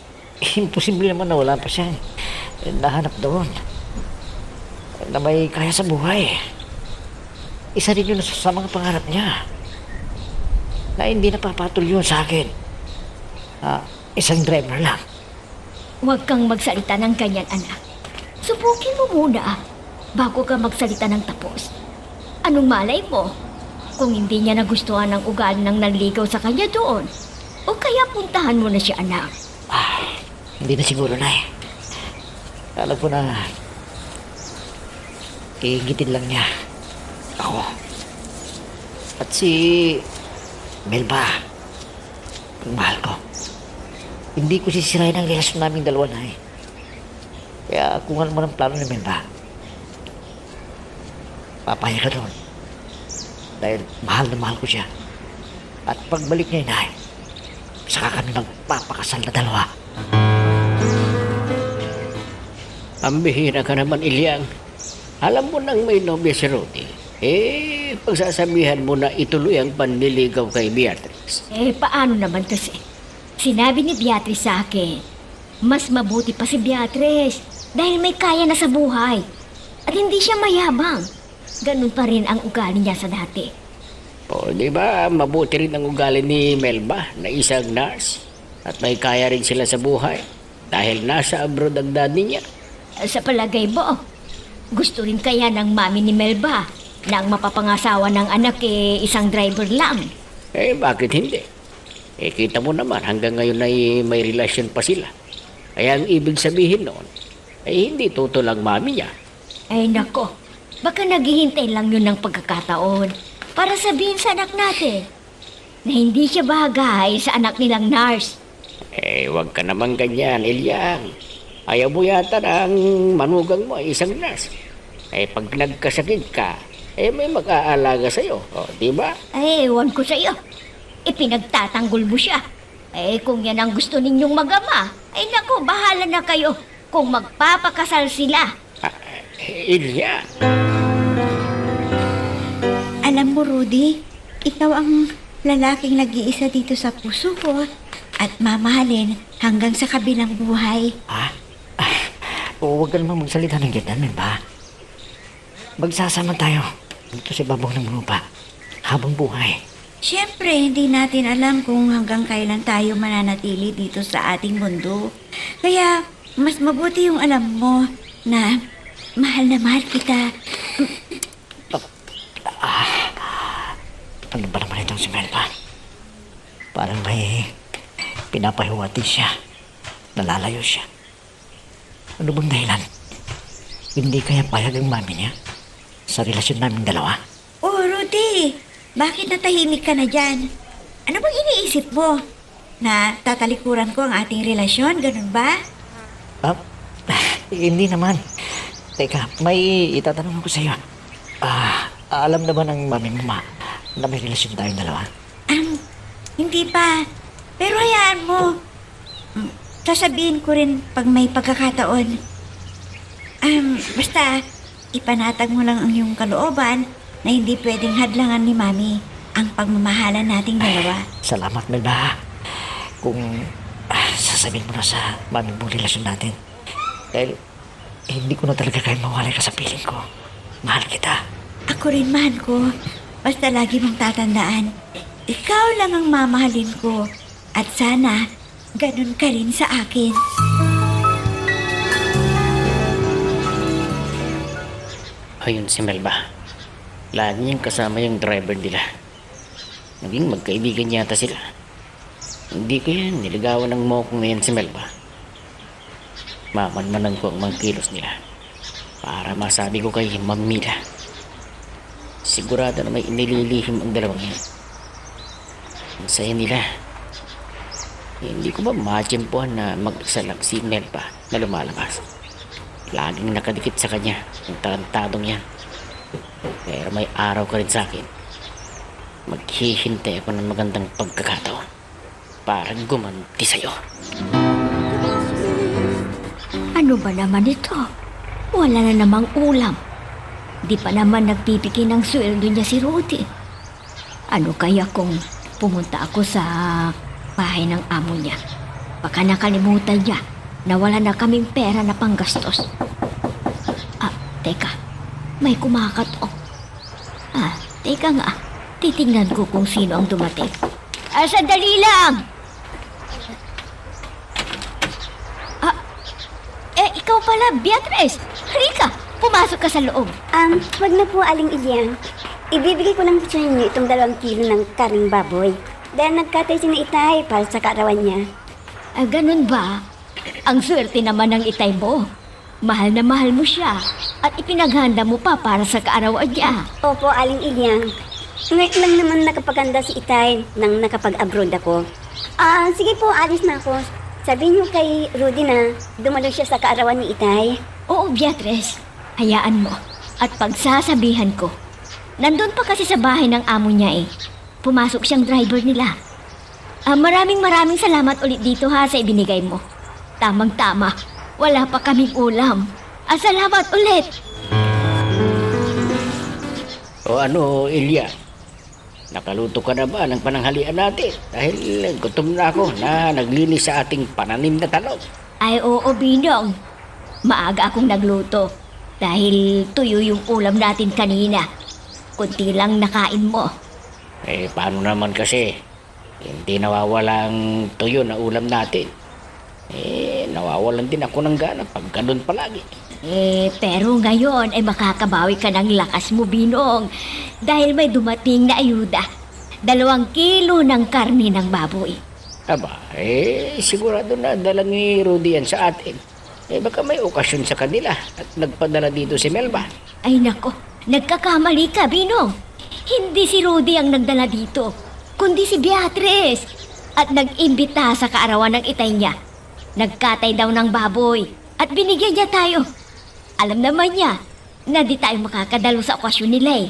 imposible naman na wala pa siya. Nahanap doon. Na may kaya sa buhay. Isa rin yun sa mga pangarap niya. Na hindi napapatol yun sa akin. Isang driver lang. Huwag kang magsalita ng ganyan, anak. Subukin mo muna bago ka magsalita ng tapos. Anong malay mo? Kung hindi niya nagustuhan ang ugali ng nanligaw sa kanya doon, o kaya puntahan mo na siya, anak. Hindi na siguro, Nay. Alam ko na iingitin lang niya ako. At si Melba, ang mahal ko. Hindi ko sisirain ang relasyon naming dalawa, Nay. Kaya kung ano man ang plano ni Melba, papayag ka doon. Dahil mahal na mahal ko siya. At pagbalik niya, Nay, saka kami magpapakasal na dalawa. Ang bihira ka naman, Ilyang. Alam mo nang may nobya si Rudy. Pagsasabihan mo na ituloy ang panliligaw kay Beatrice. Paano naman kasi? Sinabi ni Beatrice sa akin, mas mabuti pa si Beatrice dahil may kaya na sa buhay. At hindi siya mayabang. Ganun pa rin ang ugali niya sa dati. Di ba mabuti rin ang ugali ni Melba na isang nurse at may kaya rin sila sa buhay dahil nasa abroad ang daddy niya. Sa palagay mo, gusto rin kaya ng mami ni Melba na ang mapapangasawa ng anak isang driver lang? Bakit hindi? Kita mo naman hanggang ngayon ay may relasyon pa sila. Kaya ang ibig sabihin noon ay hindi tutulang mami niya. Nako, baka naghihintay lang yun ng pagkakataon para sabihin sa anak natin na hindi siya bagay sa anak nilang nurse. Wag ka naman ganyan, Ilyang. Ayaw mo yata na ang manugang mo ay isang nurse. Pag nagkasakit ka, may mag-aalaga sa'yo. Di ba? Ewan ko sa'yo. Ipinagtatanggol mo siya. Kung yan ang gusto ninyong mag-ama, nako, bahala na kayo kung magpapakasal sila. Ilyang. Alam mo, Rudy, ikaw ang lalaking nag-iisa dito sa puso ko. at mamahalin hanggang sa kabilang buhay. Ha? O huwag ka namang magsalita ng ganyan, Melba. Magsasama tayo dito sa babaw ng lupa habang buhay. Siyempre, hindi natin alam kung hanggang kailan tayo mananatili dito sa ating mundo. Kaya, mas mabuti yung alam mo na mahal kita. Ano ba naman itong si Melba? Parang may pinapahiwati siya. Nalalayo siya. Ano bang dahilan? Hindi kaya payag ang mami niya sa relasyon naming dalawa? Oh, Rudy, bakit natahimik ka na dyan? Ano bang iniisip mo? Na tatalikuran ko ang ating relasyon, ganun ba? Ah, hindi naman. Teka, may itatanong ako sa iyo. Alam naman ng mami mo na may relasyon tayong dalawa? Hindi pa. Pero hayaan mo. Sasabihin ko rin pag may pagkakataon. Basta, ipanatag mo lang ang iyong kalooban na hindi pwedeng hadlangan ni Mami ang pagmamahalan nating dalawa. Salamat, Melba. Kung sasabihin mo na sa mami mong relasyon natin. Dahil hindi ko na talaga kaya mawalay ka sa piling ko. Mahal kita. Ako rin, mahal ko. Basta lagi mong tatandaan, ikaw lang ang mamahalin ko. At sana, ganun ka rin sa akin. Ayun si Melba. Lagi niyang kasama yung driver nila. Naging magkaibigan yata sila. Hindi ko yan niligawan ng mokong ngayon si Melba. Mamanmanan ko ang mga kilos nila para masabi ko kay Ma'am Mila. Sigurado na may inililihim ang dalawang yan. Ang saya nila. Hindi ko ba matsyempohan na mag-isa lang si Melba na lumalabas. Laging nakadikit sa kanya ang tarantadong yan. Pero may araw ka rin sa akin. Maghihintay ako ng magandang pagkakataon para gumanti sa'yo. Ano ba naman ito? Wala na namang ulam. Di pa naman nagpipiki ng sweldo niya si Rudy. Ano kaya kung pumunta ako sa bahay ng amo niya? Baka nakalimutan niya na wala na kaming pera na panggastos. Teka. May kumakatok. Teka nga. Titingnan ko kung sino ang dumating. Sandali lang! Ikaw pala, Beatrice. Halika, pumasok ka sa loob. Wag na po, Aling Ilyang. Ibibigay ko lang sa inyo itong 2 kilo ng karing baboy. Dahil nagkatay si na itay para sa kaarawan niya. Ganun ba? Ang swerte naman ng itay mo. Mahal na mahal mo siya at ipinaghanda mo pa para sa kaarawan niya. Opo, Aling Ilyang. Ngayon lang naman nakapaganda si itay nang nakapag-abroad ako. Sige po, alis na ako. Sabihin niyo kay Rudy na dumalo siya sa kaarawan ni itay. Oo, Beatrice. Hayaan mo. At pagsasabihan ko. Nandun pa kasi sa bahay ng amo niya eh. Pumasok siyang driver nila. Maraming salamat ulit dito ha sa ibinigay mo. Tamang-tama. Wala pa kaming ulam. Salamat ulit. O ano, Ilya? Nakaluto ka na ba ng pananghalian natin? Dahil gutom na ako na naglinis sa ating pananim na talong. Ay oo, Binong. Maaga akong nagluto. Dahil tuyo yung ulam natin kanina. Kunti lang nakain mo. Paano naman kasi? Hindi nawawala ang tuyo na ulam natin. Nawawalan din ako ng gana pag ganun palagi. Pero ngayon ay makakabawi ka ng lakas mo, Binong. Dahil may dumating na ayuda. 2 kilo ng karne ng baboy. Aba, sigurado na dala ni Rudy yan sa atin. Baka may okasyon sa kanila at nagpadala dito si Melba. Ay nako, nagkakamali ka, Binong. Hindi si Rudy ang nagdala dito, kundi si Beatrice. At nag-imbita sa kaarawan ng itay niya. Nagkatay daw ng baboy at binigyan niya tayo. Alam naman niya na di tayo makakadalo sa okasyon nila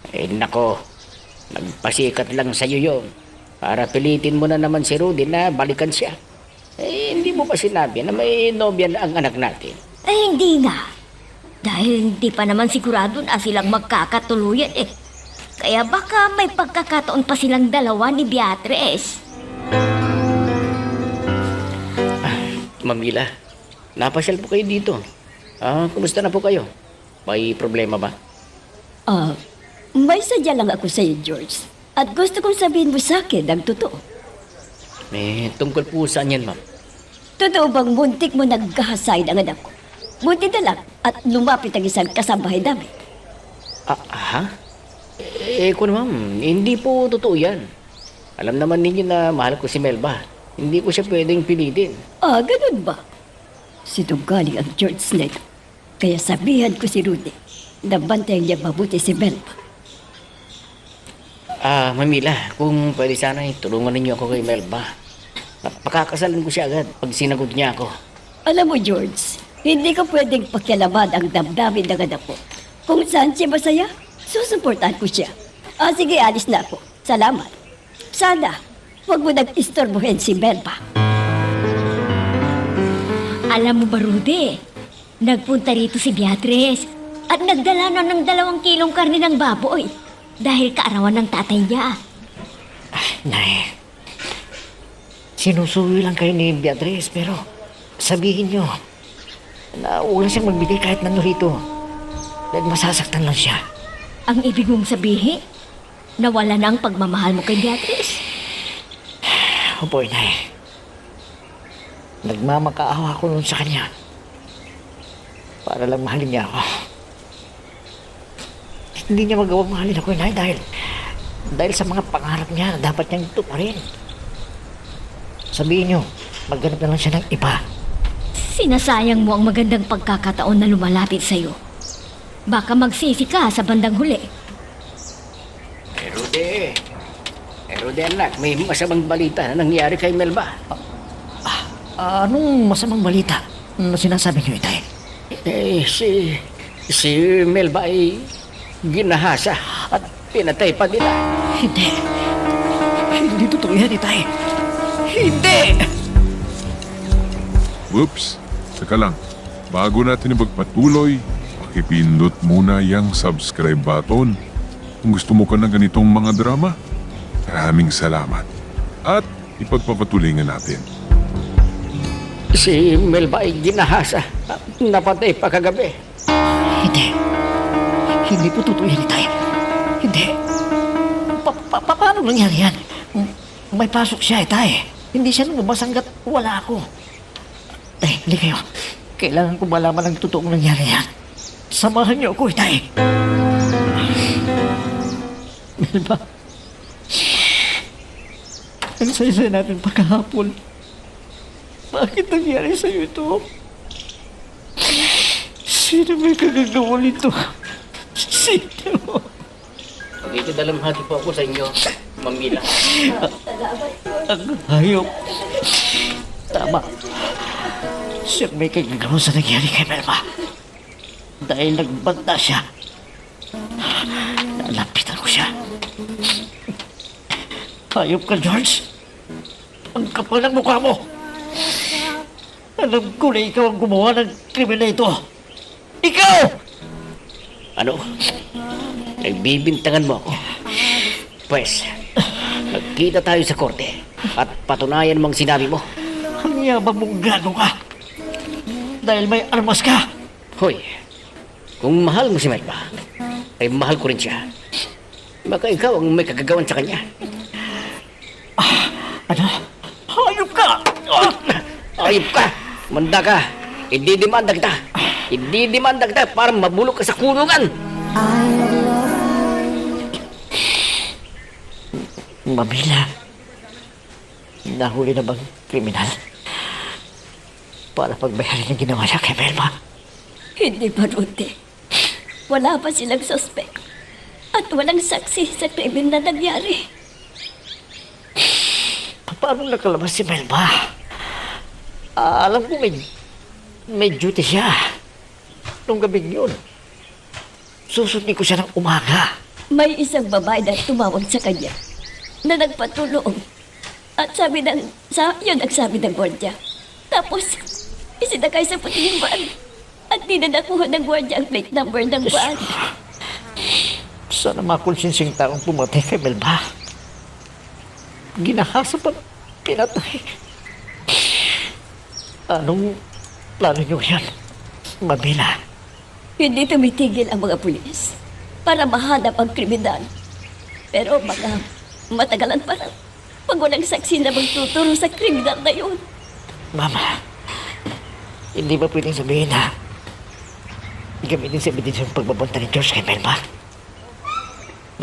Nako, nagpasikat lang sa'yo yun para pilitin mo na naman si Rudy na balikan siya. Hindi mo ba sinabi na may nobya na ang anak natin? Hindi nga. Dahil hindi pa naman sigurado na silang magkakatuluyan Kaya baka may pagkakataon pa silang dalawa ni Beatrice. Mamila, napasyal po kayo dito. Kumusta na po kayo? May problema ba? May sadya lang ako sa iyo, George. At gusto kong sabihin mo sa akin ang totoo. Tungkol po saan yan, ma'am? Totoo bang muntik mo nagkahasain ang anak ko? Buti na lang at lumapit ang isang kasambahay namin. Ha? Kung ma'am, hindi po totoo yan. Alam naman ninyo na mahal ko si Melba. Hindi ko siya pwedeng pilitin. Ganun ba? Sinungaling ang George Slade. Kaya sabihan ko si Rudy na bantayan niya mabuti si Melba. Mamila, kung pwede sana tulungan ninyo ako kay Melba. Pakakasalan ko siya agad pag sinagot niya ako. Alam mo, George, hindi ko pwedeng pakialaman ang damdamin ng anak ko. Kung saan siya masaya, susuportahan ko siya. Sige, alis na ako. Salamat. Sana, huwag mo nag-istorbohin si Melba. Alam mo ba, Rudy? Nagpunta rito si Beatrice at nagdala na ng 2 kilong karne ng baboy dahil kaarawan ng tatay niya. Nay, sinusuyo lang kayo ni Beatrice, pero sabihin nyo na huwag na siyang magbigay kahit nano rito. Dahil masasaktan lang siya. Ang ibig mong sabihin, nawala na ang pagmamahal mo kay Beatrice. Opo, Nay. Nagmamakaawa ko nun sa kanya. Para lang mahalin niya ako. Hindi niya magawang mahalin ako, Nay, dahil sa mga pangarap niya na dapat niyang tuparin. Sabihin niyo, maghanap na lang siya ng iba. Sinasayang mo ang magandang pagkakataon na lumalapit sa'yo. Baka magsisi ka sa bandang huli. Rudy anak, may masamang balita na nangyari kay Melba. Anong masamang balita na sinasabi niyo, Itay? Si Melba ay ginahasa at pinatay pa nila. Hindi. Hindi totoo yan, Itay. Hindi! Whoops! Teka lang. Bago natin ipagpatuloy, pakipindot muna yung subscribe button. Kung gusto mo ka ng ganitong mga drama, maraming salamat. At ipagpapatuloy nga natin. Si Melba ay ginahasa at napatay pa kagabi. Hindi. Hindi po totoo yan, Itay. Hindi. Paano nangyari yan? May pasok siya, Itay. Hindi siya lumabas hanggat wala ako. Tay, hindi kayo. Kailangan ko malaman ang totoong nangyari yan. Samahan niyo ako, Itay. Melba. Ang saya-saya natin pagkahapon. Bakit nangyari sa'yo ito? Sino may kagagawa nito? Sino? Dito dalamhati po ako sa inyo, Mamila. Ang hayop. Tama. Siya may kagagawa sa nangyari kay Melba. Dahil nagbanta siya. Nalapitan ko siya. Hayop ka, George. Ang kapal ng mukha mo. Alam ko na ikaw ang gumawa ng krimen na ito. Ikaw! Ano? Nagbibintangan mo ako? Pwes, magkita tayo sa korte at patunayan mong sinabi mo. Ang yabang mong gago ka. Dahil may armas ka. Hoy, kung mahal mo si Melba, ay mahal ko rin siya. Baka ikaw ang may kagagawan sa kanya. Ano? Hayop ka! Ayop ka! Manda ka! Ididimanda kita! Ididimanda kita para mabulok ka sa kulungan! Mamila. Nahuli na bang kriminal? Para pagbayarin ang ginawa niya kay Melba. Hindi pa, Rudy. Wala pa silang suspect. At walang saksi sa krimen na nangyari. Paano nakalabas si Melba? Alam ko may duty siya. Nung gabing yun. Susundin ko siya ng umaga. May isang babae na tumawag sa kanya na nagpatulong. At yun ang sabi ng gwardya. Tapos, isinakay sa puting van. At di na nakuha ng gwardya ang plate number ng van. Sana makonsinsing taong pumatay kay Melba. Ginahasa pa pinatay. Anong plano niyo yan, Mabila? Hindi tumitigil ang mga pulis para mahanap ang kriminal. Pero matagalan pa rin pag walang saksi na magtuturo sa kriminal na yun. Mama, hindi ba pwedeng sabihin na gamitin sa ebidensya yung pagbabanta ni George kay Melba?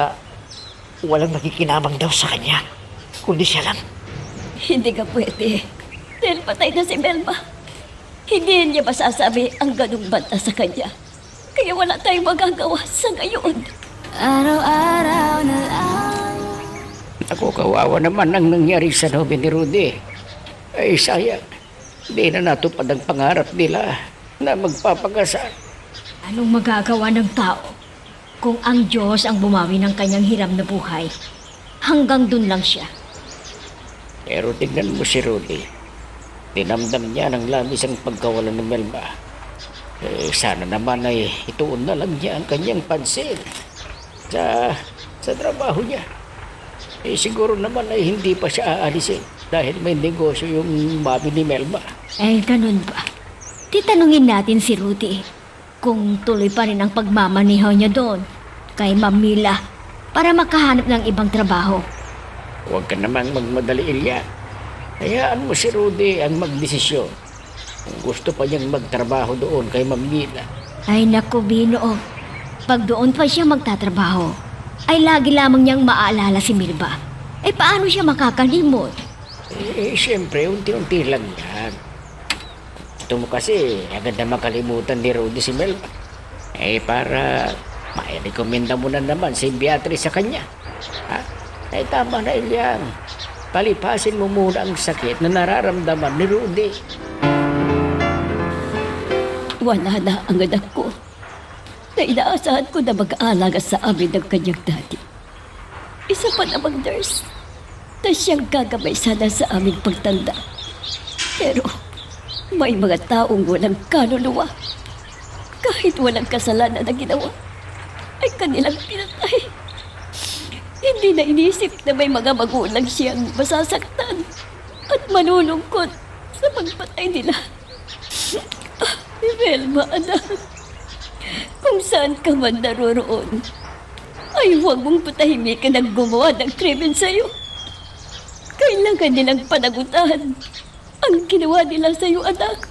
Na walang nakikinabang daw sa kanya, kundi siya lang. Hindi ka pwede. Dahil patay na si Melba. Hindi niya masasabi ang ganung banta sa kanya. Kaya wala tayong magagawa sa ngayon. Araw-araw na lang. Ako, kawawa naman ang nangyari sa nobel ni Rudy. Ay, sayang. Di na natupad ang pangarap nila na magpapakasal. Anong magagawa ng tao kung ang Diyos ang bumawi ng kanyang hiram na buhay? Hanggang dun lang siya. Pero tignan mo si Rudy. Dinamdam niya ng labis ang pagkawala ng Melba. Sana naman ay ituon na lang niya ang kanyang pansin sa trabaho niya. Siguro naman ay hindi pa siya aalisin dahil may negosyo yung mami ni Melba. Ganun ba? Titanungin natin si Rudy kung tuloy pa rin ang pagmamaneho niya doon kay Ma'am Mila para makahanap ng ibang trabaho. Huwag ka namang magmadali, Ilya. Hayaan mo si Rudy ang magdesisyon. Kung gusto pa niyang magtrabaho doon kay Ma'am Mila. Ay naku, Bino. Pag doon pa siya magtatrabaho, ay lagi lamang niyang maaalala si Milba. Paano siya makakalimot? Siyempre, unti-unti lang yan. Ito mo kasi, agad na makalimutan ni Rudy si Melba. Para mairekomenda mo na naman si Beatrice sa kanya. Ha? Tama na, Ilyang. Palipasin mo muna ang sakit na nararamdaman ni Rudy. Wala na ang anak ko na inaasahan ko na mag-aalaga sa amin ng kanyang daddy. Isa pa namang nurse na siyang gagabay sana sa aming pagtanda. Pero may mga taong walang kaluluwa. Kahit walang kasalanan na ginawa, ay kanilang pinatay. Hindi na inisip na may mga magulang siyang masasaktan at malulungkot sa pagpatay nila. Velma, anak, kung saan ka man naroroon, ay huwag mong patahimikan ang gumawa ng krimen sa'yo. Kailangan nilang panagutan ang ginawa nila sa'yo, anak.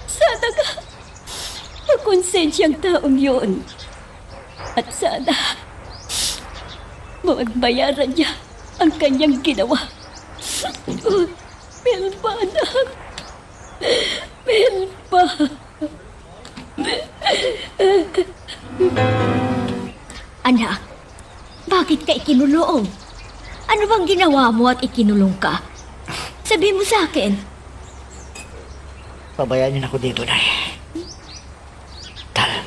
Sana ka makonsensyang taong yun. At sana magbayaran niya ang kanyang ginawa. Melba, anak. Melba. Anak, bakit ka ikinulong? Ano bang ginawa mo at ikinulong ka? Sabi mo sa akin. Pabayaan niyo na ako dito, Nay. Tal,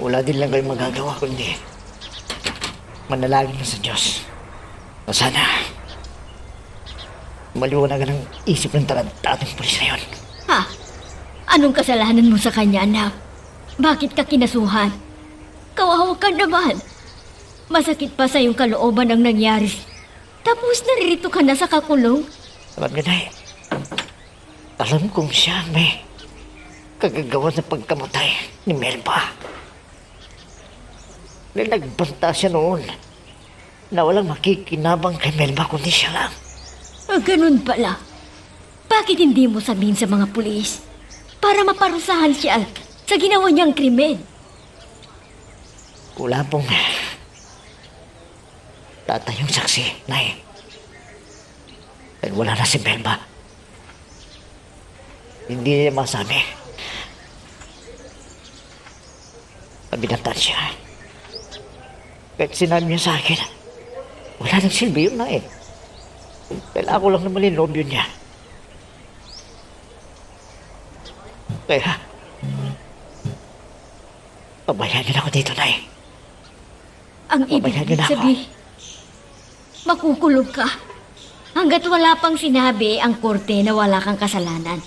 wala din lang kayong magagawa kundi manalangin na sa Diyos. O sana, maliwanagan ang isip ng tarantating pulis na yun. Ha? Anong kasalanan mo sa kanya, anak? Bakit ka kinasuhan? Kawawa ka naman. Masakit pa sa iyong kalooban ang nangyari. Tapos naririto ka na sa kakulong. Sabat nga, Nay, alam kong siya ang may kagagawa sa pagkamatay ni Melba. Na nagbanta siya noon na walang makikinabang kay Melba kundi siya lang. Ganun pala. Bakit hindi mo sabihin sa mga pulis para maparusahan siya sa ginawa niyang krimen? Wala pong tatayong saksi, Nay. Dahil wala na si Melba. Hindi niya masabi. Nabinantan siya. Kahit sinabi niya sa akin, wala nang silbi yun na eh. Dahil ako lang naman yung nobyo niya. Kaya, pabayaan niyo na ako dito, Nay. Ang ibig Pabayaan niyo na ako. sabihin, makukulong ka hanggat wala pang sinabi ang korte na wala kang kasalanan.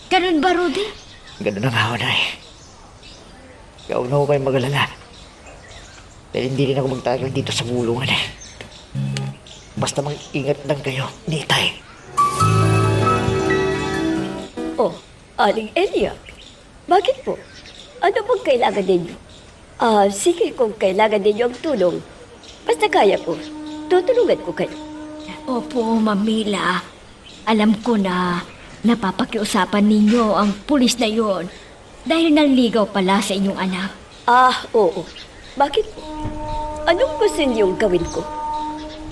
Ganun ba, Rudy? Ganun ang ako, Nay. Ikaw na ako kayong mag-alala. Dahil hindi rin ako magtagal dito sa bulungan eh. Basta mag-ingat lang kayo, Nitay. Oh, Aling Elia. Bakit po? Ano bang kailangan ninyo? Sige kung kailangan ninyo ang tulong. Basta kaya ko, tutulungan ko kayo. Opo, Ma'am Mila. Alam ko na napapakiusapan ninyo ang pulis na yon dahil nanligaw pala sa inyong anak. Oo. Bakit po? Anong gusto niyong gawin ko?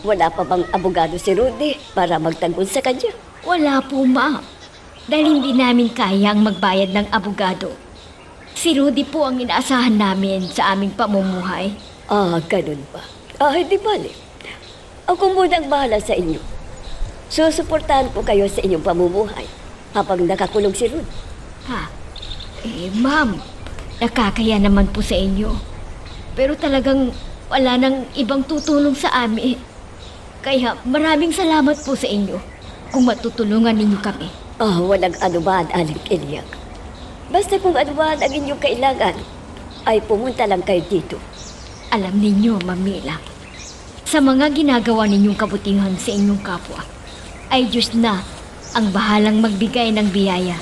Wala pa bang abogado si Rudy para magtanggol sa kanya? Wala po, ma'am. Dahil hindi namin kayang magbayad ng abogado. Si Rudy po ang inaasahan namin sa aming pamumuhay. Ganun ba? Hindi bali. Ako muna ang bahala sa inyo. Susuportahan ko kayo sa inyong pamumuhay habang nakakulong si Rudy. Ma'am, nakakaya naman po sa inyo. Pero talagang wala nang ibang tutulong sa amin. Kaya maraming salamat po sa inyo kung matutulungan ninyo kami. Walang anuman, Aling Eliak. Basta kung anuman ang inyong kailangan, ay pumunta lang kayo dito. Alam ninyo, Ma'am Mila, sa mga ginagawa ninyong kabutihan sa inyong kapwa, ay Diyos na ang bahalang magbigay ng biyaya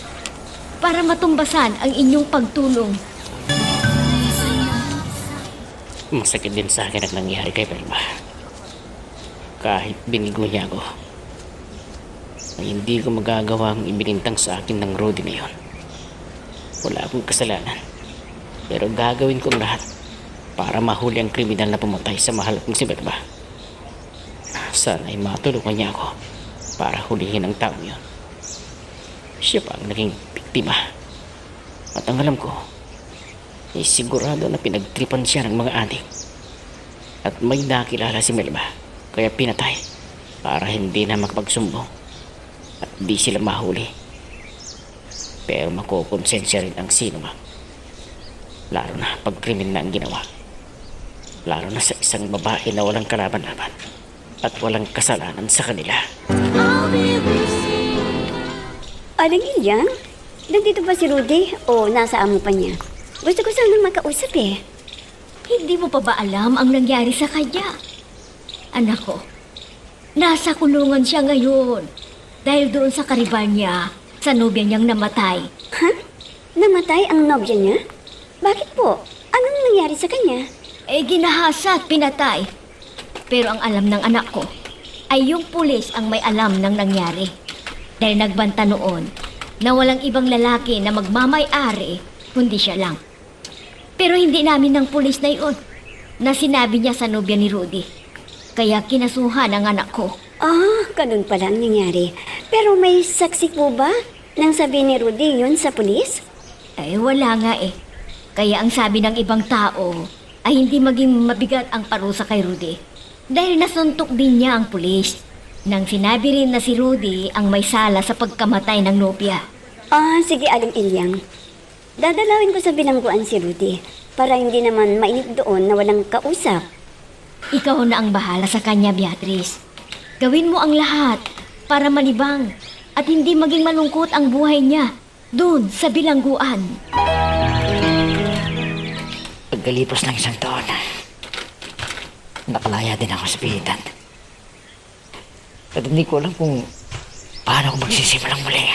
para matumbasan ang inyong pagtulong. Masakit din sa akin ang nangyari kay Belma. Kahit binigo niya ako, ay hindi ko magagawa ang ibinintang sa akin ng Rudy na yun. Wala akong kasalanan, pero gagawin ko ang lahat para mahuli ang kriminal na pumatay sa mahal kong si Belma. Sana ay matulungan niya ako para hulihin ang taong yun. Siya pa ang naging biktima. At ang alam ko, ay sigurado na pinagtripan siya ng mga adik. At may nakilala si Melba, kaya pinatay para hindi na makapagsumbong at di sila mahuli. Pero makukonsensya rin ang sino man, lalo na pag krimen na ang ginawa, lalo na sa isang babae na walang kalaban-laban at walang kasalanan sa kanila. Aling Ilyang, nandito ba si Rudy o nasa amo pa niya? Gusto ko sanang makausap eh. Hindi mo pa ba alam ang nangyari sa kanya? Anak ko, nasa kulungan siya ngayon dahil doon sa karibal niya sa nobya niyang namatay. Ha? Namatay ang nobya niya? Bakit po? Anong nangyari sa kanya? Ginahasa at pinatay. Pero ang alam ng anak ko ay yung pulis ang may alam ng nangyari. Dahil nagbanta noon na walang ibang lalaki na magmamay-ari kundi siya lang. Pero hindi namin ng pulis na iyon na sinabi niya sa nobya ni Rudy. Kaya kinasuhan ang anak ko. Ganun pala ang nangyari. Pero may saksi po ba nang sabi ni Rudy yun sa pulis? Wala nga eh. Kaya ang sabi ng ibang tao ay hindi maging mabigat ang parusa kay Rudy. Dahil nasuntok din niya ang pulis. Nang sinabi rin na si Rudy ang may sala sa pagkamatay ng nobya. Sige Aling Ilyang. Dadalawin ko sa bilangguan si Rudy para hindi naman mainip doon na walang kausap. Ikaw na ang bahala sa kanya, Beatrice. Gawin mo ang lahat para malibang at hindi maging malungkot ang buhay niya doon sa bilangguan. Pagkalipas ng isang taon, nakalaya din ako sa pihitan. At hindi ko alam kung paano ako magsisimulang muli.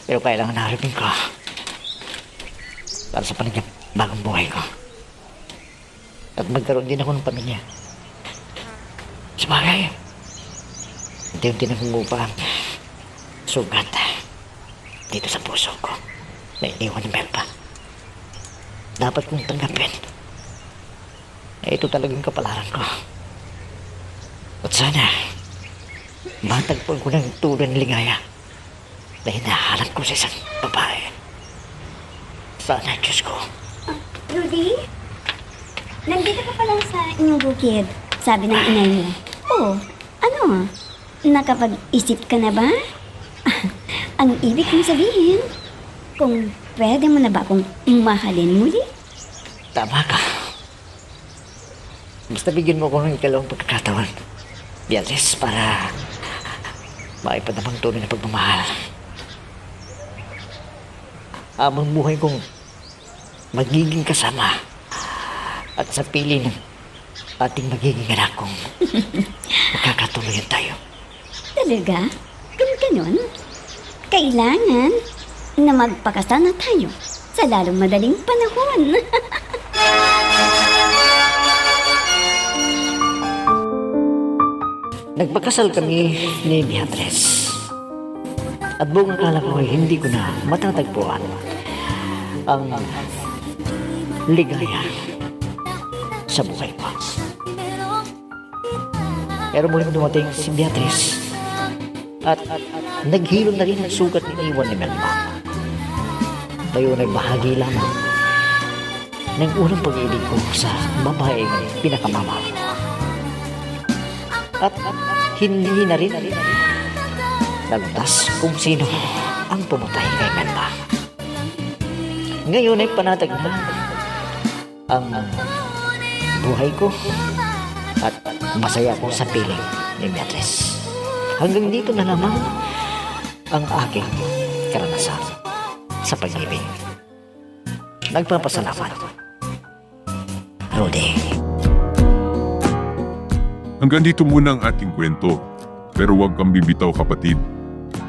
Pero kailangan naharapin ko para sa bagong buhay ko. At magkaroon din ako ng pamilya. Sabagay, unti-unti na humupa ang sugat dito sa puso ko na iniwan ni Melba. Dapat kong tanggapin na ito talagang kapalaran ko. At sana matagpuan ko ng tunay na ligaya na hinahanap ko sa isang babae. Sana, Diyos ko. Rudy? Nandito ka pala sa inyong bukid, sabi ng inay mo. Ano? Nakapag-isip ka na ba? Ang ibig kong sabihin, kung pwede mo na ba akong mahalin muli? Tama ka. Basta bigyan mo ko ng ikalawang pagkakataon, Beatrice, para maipadamang tunay na pagmamahal. Habang buhay kong magiging kasama at sa pili ng ating magiging anak kong magkakatuloyan tayo. Talaga? Kung ganon? Kailangan na magpakasal na tayo sa lalong madaling panahon. Nagpakasal kami ni Beatrice. At buong akala ko ay hindi ko na matatagpuan ang ligaya sa buhay ko. Pero muling dumating si Beatrice at naghilom na rin ang sugat ni Iwan ni Melba. Tayo ay bahagi lamang ng unang pag-ibig ko sa babaeng pinakamama. At hindi na rin nagtas kung sino ang pumatay kay Melba. Ngayon ay panatag na ang buhay ko at masaya ko sa piling ni Beatrice. Hanggang dito na lamang ang aking karanasan sa pag-ibig. Nagpapasalamat. Rudy. Hanggang dito muna ang ating kwento. Pero huwag kang bibitaw kapatid.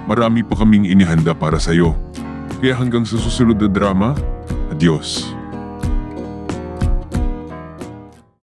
Marami pa kaming inihanda para sa'yo. Kaya hanggang sa susunod na drama, adios.